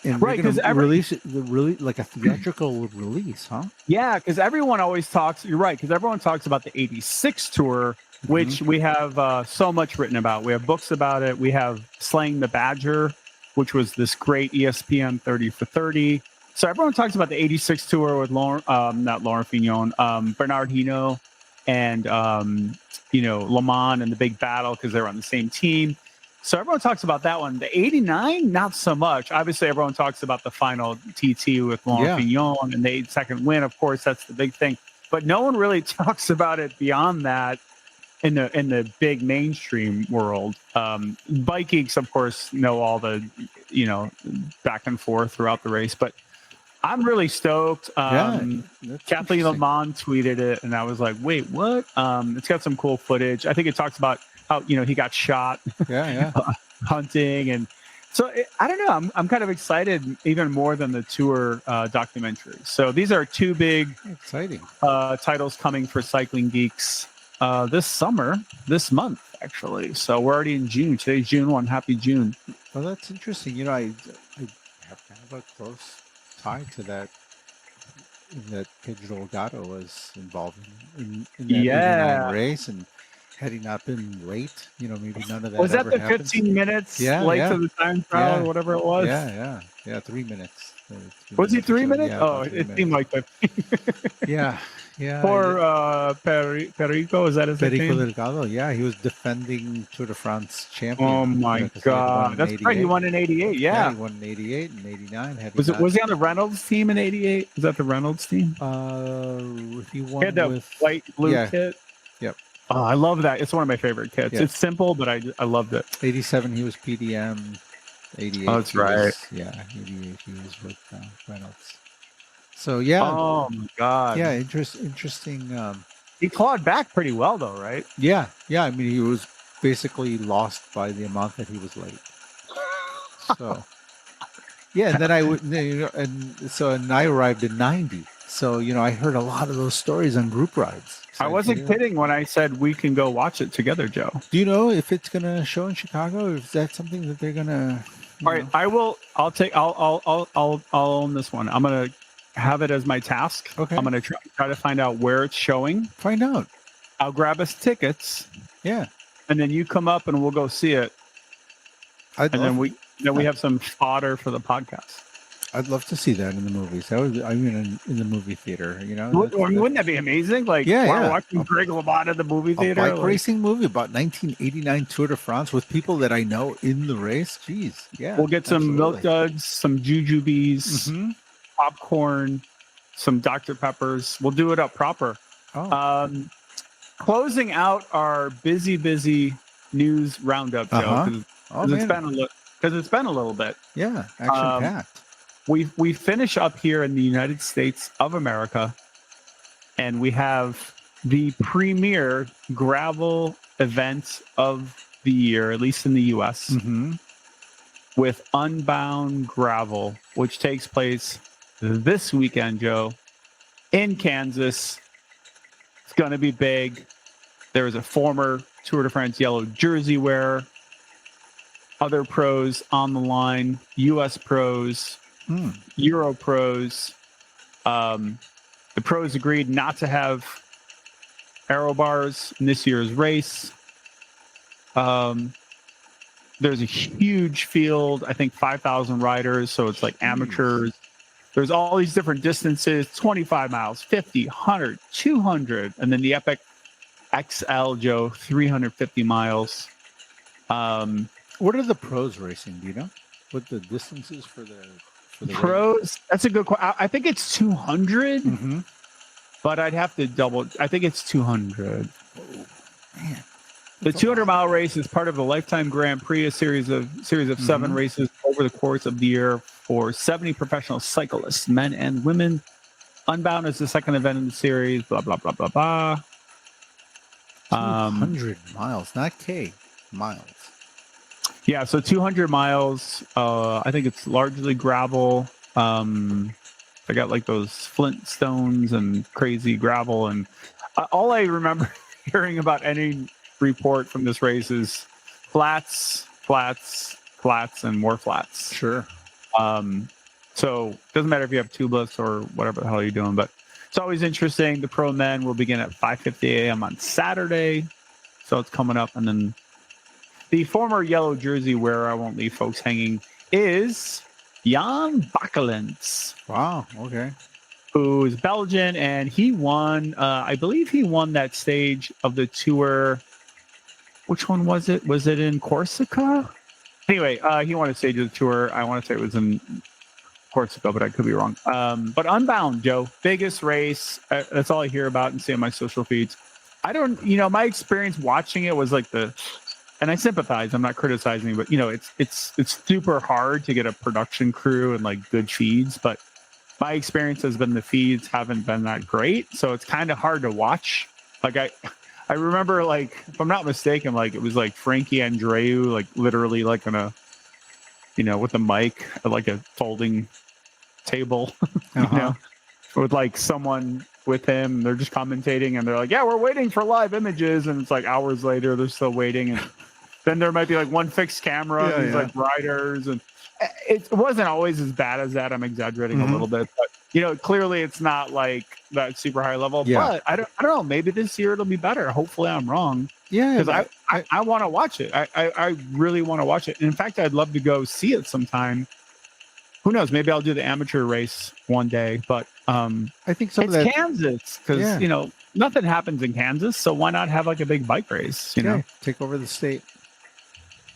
Right, because release really like a theatrical release, huh? Yeah, because everyone always talks. You're right, because everyone talks about the '86 tour, which we have so much written about. We have books about it. We have Slaying the Badger, which was this great ESPN 30 for 30. So everyone talks about the '86 tour with not Laurent Fignon, Bernard Hinault, and Le Mans and the big battle because they were on the same team. So everyone talks about that one. The 89, not so much. Obviously, everyone talks about the final TT with Laurent Fignon and the 8-second win. Of course, that's the big thing. But no one really talks about it beyond that in the big mainstream world. Bike geeks, of course, know all the back and forth throughout the race. But I'm really stoked. Kathleen Lemond tweeted it, and I was like, "Wait, what?" It's got some cool footage. I think it talks about how he got shot hunting, and so I don't know, I'm kind of excited even more than the tour documentary. So these are two big exciting titles coming for cycling geeks this month actually. So we're already in June. Today's June 1. Happy June. Well, that's interesting. I have kind of a close tie to that Pedro Delgado was involved in that race, and had he not been late, maybe none of that was that ever the 15 minutes late to the time trial or whatever it was. 3 minutes. Was he 3 minutes? It seemed like 15. Poor Perico, is that his name? Perico Delgado. He was defending Tour de France champion. Oh my God, that's right. He won in '88. He won in '88 and '89. Was he on the Reynolds team in '88? Was that the Reynolds team? He won had the white blue kit. Yep. Oh, I love that. It's one of my favorite kits. It's simple, but I loved it. '87, he was PDM. '88. Oh, that's right. 88, he was with Reynolds. So oh my God. Interesting. He clawed back pretty well, though, right? Yeah. I mean, he was basically lost by the amount that he was late. So, and then I arrived in '90. So I heard a lot of those stories on group rides. I wasn't kidding when I said we can go watch it together, Joe. Do you know if it's gonna show in Chicago? Or is that something that they're gonna? All right, I will. I'll own this one. I'm gonna have it as my task. Okay. I'm gonna try to find out where it's showing. Find out. I'll grab us tickets. Yeah. And then you come up and we'll go see it. Then we have some fodder for the podcast. I'd love to see that in the movies. In the movie theater, Wouldn't that be amazing? Like, we're watching Greg LeMond in the movie theater. A bike racing movie about 1989 Tour de France with people that I know in the race. Jeez, yeah. We'll get some Milk Duds, some Jujubes, popcorn, some Dr. Peppers. We'll do it up proper. Closing out our busy news roundup, Joe, because it's been a little bit. Yeah, action packed. We finish up here in the United States of America, and we have the premier gravel event of the year, at least in the U.S., with Unbound Gravel, which takes place this weekend, Joe, in Kansas. It's going to be big. There is a former Tour de France yellow jersey wearer. other pros on the line, U.S. pros, Euro pros. The pros agreed not to have aero bars in this year's race. There's a huge field, I think 5,000 riders, so it's like amateurs. There's all these different distances, 25 miles, 50, 100, 200, and then the Epic XL, Joe, 350 miles. What are the pros racing? Do you know what the distances for the pros? Race? That's a good question. I think it's 200, but I'd have to double. I think it's 200. Oh, man. The 200-mile race is part of the Lifetime Grand Prix, a series of 7 races over the course of the year for 70 professional cyclists, men and women. Unbound is the second event in the series. Blah blah blah blah blah. 200 miles, not K, miles. Yeah, so 200 miles. I think it's largely gravel. I got like those flint stones and crazy gravel, and all I remember hearing about any report from this race is flats, and more flats. Sure. So it doesn't matter if you have tubeless or whatever the hell you're doing, but it's always interesting. The pro men will begin at 5:50 a.m. on Saturday, so it's coming up. And then the former yellow jersey wearer, I won't leave folks hanging, is Jan Bakelants. Wow, okay. Who is Belgian, and he won, I believe he won that stage of the tour. Which one was it? Was it in Corsica? Anyway, he won a stage of the tour. I want to say it was in Corsica, but I could be wrong. But Unbound, Joe, biggest race. That's all I hear about and see on my social feeds. I don't, my experience watching it was like and I sympathize. I'm not criticizing, but it's super hard to get a production crew and like good feeds. But my experience has been the feeds haven't been that great, so it's kind of hard to watch. Like I remember, like, if I'm not mistaken, like it was like Frankie Andreu, like literally like on a, with a mic at like a folding table, with like someone with him. They're just commentating and they're like, yeah, we're waiting for live images. And it's like hours later, they're still waiting. And then there might be like one fixed camera, and these like riders. And it wasn't always as bad as that. I'm exaggerating a little bit, but clearly it's not like that super high level. Yeah. But I don't know. Maybe this year it'll be better. Hopefully I'm wrong. Yeah, because I want to watch it. I really want to watch it. And in fact, I'd love to go see it sometime. Who knows? Maybe I'll do the amateur race one day. But I think it's Kansas, because nothing happens in Kansas. So why not have like a big bike race? You know, take over the state.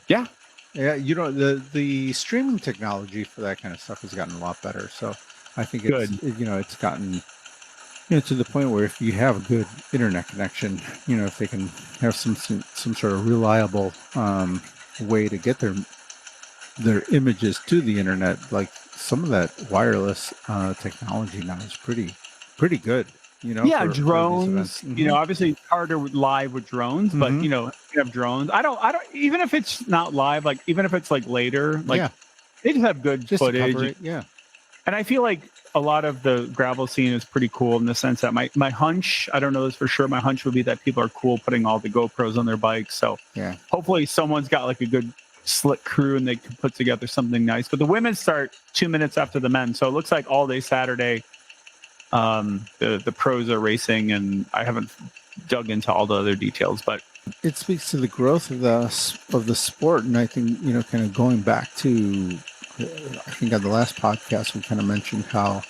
Yeah. Yeah, the streaming technology for that kind of stuff has gotten a lot better. So I think it's gotten to the point where if you have a good internet connection, if they can have some sort of reliable way to get their images to the internet, like some of that wireless technology now is pretty good. Drones. Obviously it's harder live with drones, but you have drones. I don't. Even if it's not live, like even if it's like later, like they just have good footage. And I feel like a lot of the gravel scene is pretty cool in the sense that my hunch, I don't know this for sure, my hunch would be that people are cool putting all the GoPros on their bikes. So hopefully someone's got like a good slick crew and they can put together something nice. But the women start 2 minutes after the men, so it looks like all day Saturday. The pros are racing, and I haven't dug into all the other details, but it speaks to the growth of the sport. And I think kind of going back to, I think on the last podcast we kind of mentioned how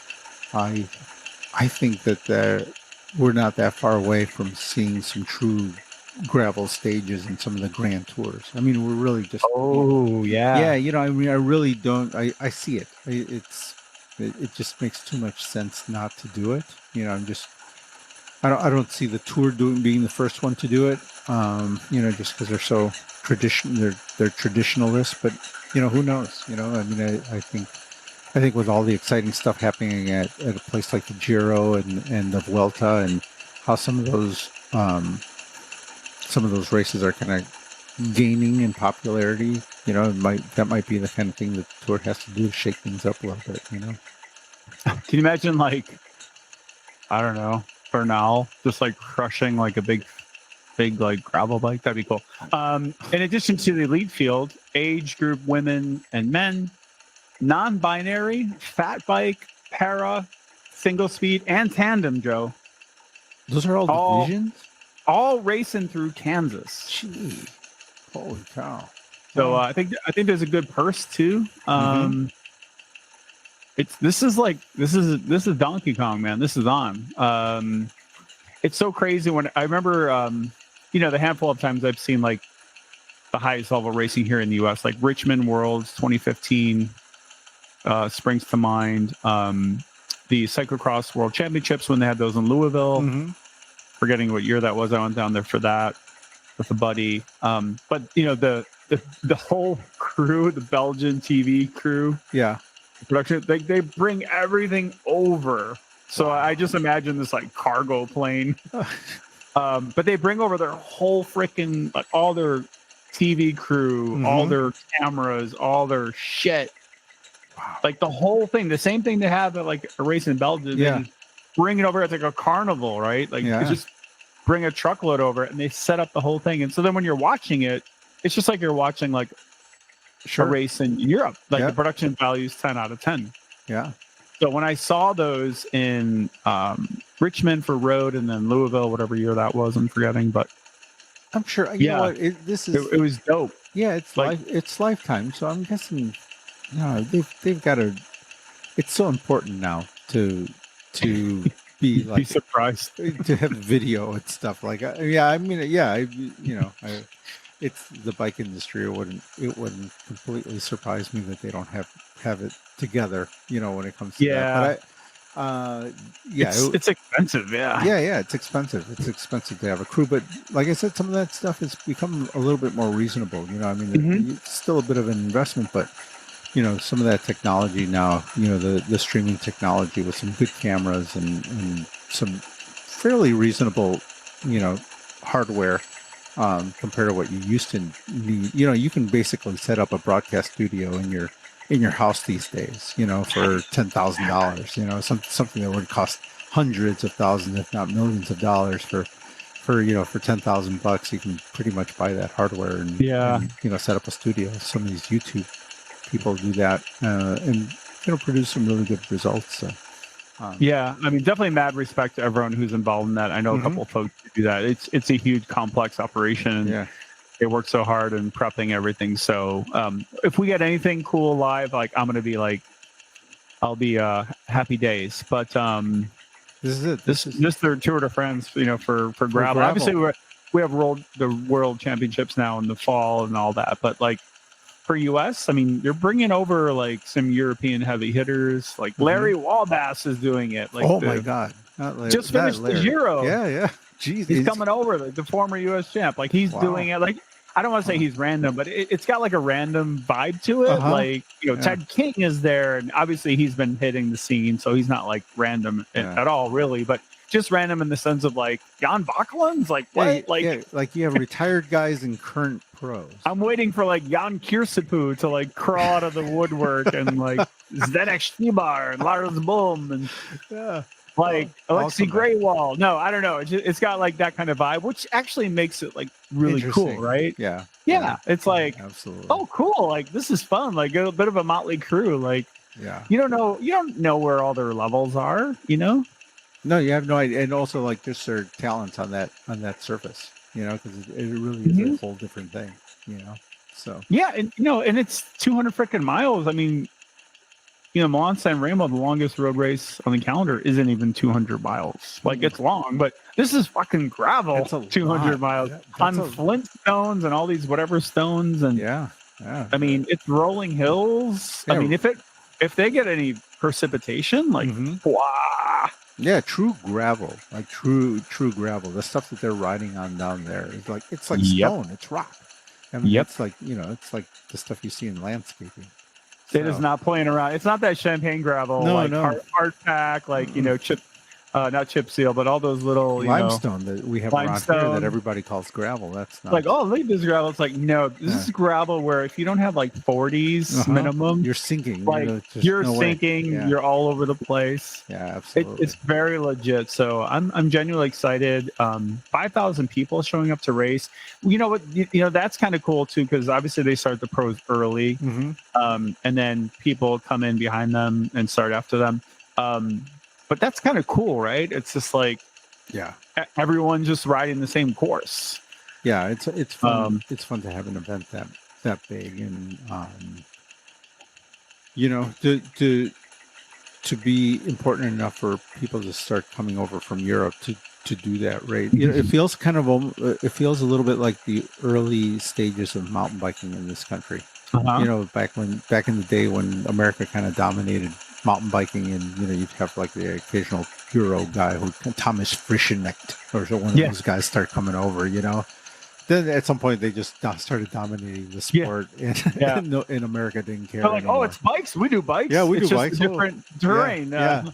I think that we're not that far away from seeing some true gravel stages in some of the grand tours. I mean, we're really just I really don't. I see it. It just makes too much sense not to do it. I don't see the tour being the first one to do it. Just because they're so they're traditionalists. But who knows? I think with all the exciting stuff happening at a place like the Giro and the Vuelta, and how some of those races are kind of gaining in popularity, that might be the kind of thing that the tour has to do to shake things up a little bit. Can you imagine, like, I don't know, Bernal just like crushing like a big like gravel bike? That'd be cool. In addition to the elite field, age group women and men, non-binary, fat bike, para, single speed, and tandem, Joe. Those are all divisions? All racing through Kansas. Gee. Holy cow. So I think there's a good purse too. This is Donkey Kong, man. This is on. It's so crazy when I remember the handful of times I've seen like the highest level racing here in the US, like Richmond Worlds 2015 springs to mind. The cyclocross world championships when they had those in Louisville. Forgetting what year that was. I went down there for that with a buddy. But the whole crew, the Belgian TV crew, production, they bring everything over. So I just imagine this like cargo plane. But they bring over their whole freaking, like all their TV crew, all their cameras, all their shit. Wow. Like the whole thing, the same thing they have at like a race in Belgium. They bring it over as like a carnival, right? Like they just bring a truckload over it and they set up the whole thing. And so then when you're watching it, it's just like you're watching like a race in Europe. Like the production value is 10 out of 10. Yeah. So when I saw those in Richmond for road and then Louisville, whatever year that was, I'm forgetting, but I'm sure. You know what? It was dope. Yeah, it's like it's Lifetime. So I'm guessing, they've got to. It's so important now to be like be surprised to have video and stuff like. It's the bike industry. It wouldn't completely surprise me that they don't have it together. When it comes to that. But it's expensive. Yeah, it's expensive. It's expensive to have a crew. But like I said, some of that stuff has become a little bit more reasonable. It's still a bit of an investment, but some of that technology now. The streaming technology with some good cameras and some fairly reasonable, hardware. Compared to what you used to need, you can basically set up a broadcast studio in your house these days, for $10,000, something that would cost hundreds of thousands, if not millions of dollars for $10,000, you can pretty much buy that hardware and set up a studio. Some of these YouTube people do that, and produce some really good results. So. Definitely mad respect to everyone who's involved in that. I know a couple of folks who do that. It's a huge, complex operation. And they work so hard in prepping everything. So if we get anything cool live, like I'm going to be like, I'll be happy days. But this is it. This is their Tour de France, for gravel. Obviously, we have the world championships now in the fall and all that. But like, for US, you're bringing over like some European heavy hitters. Like Larry Walbass is doing it. Like, my God! Just finished the Giro. Yeah. Jeez, he's coming over, like the former US champ. Like he's doing it. Like I don't want to say he's random, but it's got like a random vibe to it. Like Ted King is there, and obviously he's been hitting the scene, so he's not like random at all, really. But just random in the sense of like Jan Bakeland's like what? Like you have retired guys and current pros. I'm waiting for like Jan Kirsipuu to like crawl out of the woodwork and like Zdenek Stibar and Lars Bohm and like Alexei Greywall. No, I don't know. It's got like that kind of vibe, which actually makes it like really cool, right? Yeah. It's like absolutely. Oh, cool! Like this is fun. Like a bit of a motley crew. Like you don't know where all their levels are. No, you have no idea. And also like just their talents on that surface. Because it really is a whole different thing. So and it's 200 freaking miles. Milan San Remo, the longest road race on the calendar, isn't even 200 miles. Like it's long, but this is fucking gravel. 200 miles on Flint stones and all these whatever stones, and it's rolling hills. If they get any precipitation, like wow. Yeah, true gravel, like true gravel. The stuff that they're riding on down there is like stone, it's rock. It's like it's like the stuff you see in landscaping. It is not playing around. It's not that champagne gravel, hard pack, like chip not chip seal, but all those little limestone that we have around here that everybody calls gravel. That's not like, oh, look at this gravel. It's like, no, this is gravel where if you don't have like 40s minimum, you're sinking. Like you're sinking. Yeah. You're all over the place. Yeah, absolutely. It's very legit. So I'm genuinely excited. 5,000 people showing up to race. You know what? That's kind of cool too, because obviously they start the pros early, and then people come in behind them and start after them. But that's kind of cool, right? It's just like, everyone just riding the same course. Yeah, it's fun. It's fun to have an event that big, and to be important enough for people to start coming over from Europe to do that race. It feels it feels a little bit like the early stages of mountain biking in this country. Back in the day when America kind of dominated mountain biking, and you'd have like the occasional Giro guy Thomas Frischenecht or one of those guys start coming over. Then at some point they just started dominating the sport, and America didn't care. They're like, anymore. Oh, it's bikes. We do bikes. Yeah, we do bikes. Different terrain. Yeah.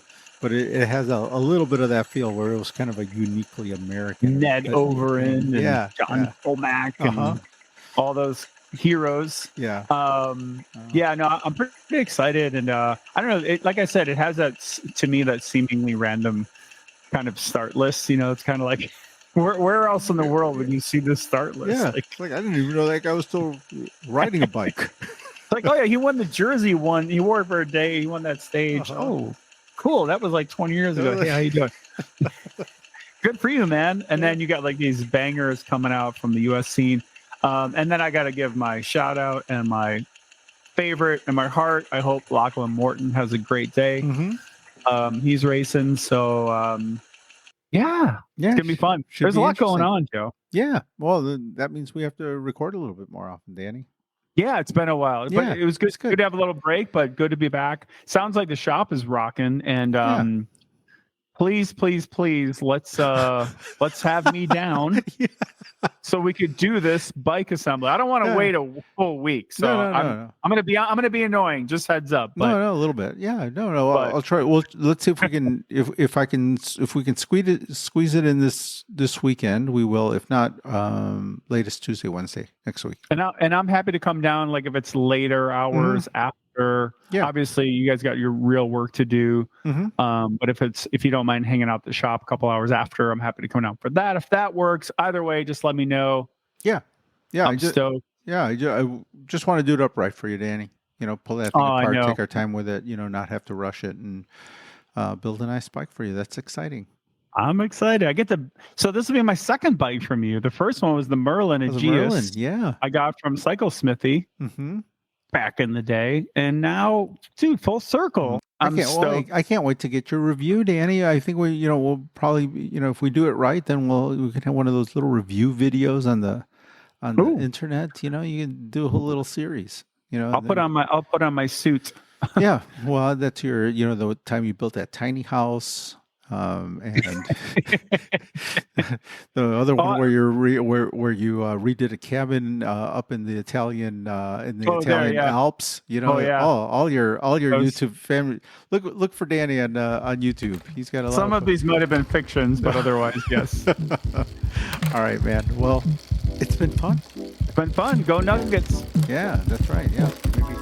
But it has a little bit of that feel where it was kind of a uniquely American. Ned Overend and John Olmack and all those heroes. Yeah. No, I'm pretty excited, and I don't know. Like I said, it has to me that seemingly random kind of start list. It's kind of like. Where else in the world would you see this start list? Yeah, like I didn't even know that guy was still riding a bike. It's like, oh yeah, he won the Jersey one. He wore it for a day. He won that stage. Oh, cool. That was like 20 years ago. Hey, how you doing? Good for you, man. And then you got like these bangers coming out from the U.S. scene. And then I got to give my shout out and my favorite in my heart. I hope Lachlan Morton has a great day. He's racing, so. Yeah, it's gonna be fun. There's a lot going on, Joe. Yeah, well, that means we have to record a little bit more often, Danny. Yeah, it's been a while, but it was good. Good to have a little break, but good to be back. Sounds like the shop is rocking, and please, let's have me down so we could do this bike assembly. I don't want to wait a full week, so I'm gonna be annoying. Just heads up. But, no, a little bit. Yeah, no. I'll try. Well, let's see if we can if we can squeeze it in this weekend. We will. If not, latest Tuesday, Wednesday next week. And I'm happy to come down. Like if it's later hours after. Obviously you guys got your real work to do, but if you don't mind hanging out at the shop a couple hours after, I'm happy to come down for that. If that works, either way, just let me know. I'm stoked. I just want to do it upright for you, Danny. Pull that thing apart, take our time with it, not have to rush it, and build a nice bike for you. That's exciting. I'm excited. So this will be my second bike from you. The first one was the Merlin Aegeus. I got from Cycle Smithy. Back in the day, and now, dude, full circle. I can't wait to get your review, Danny. I think we'll probably, if we do it right, then we can have one of those little review videos on the internet. You can do a whole little series. I'll put on my suit. Yeah, well, that's your, the time you built that tiny house. And the other one where you redid a cabin up in the Italian Alps, all your YouTube family. Look for Danny on YouTube. He's got a lot. Some of these might have been fictions, but otherwise, yes. All right, man. Well, it's been fun. Go Nuggets. Yeah, that's right. Yeah, maybe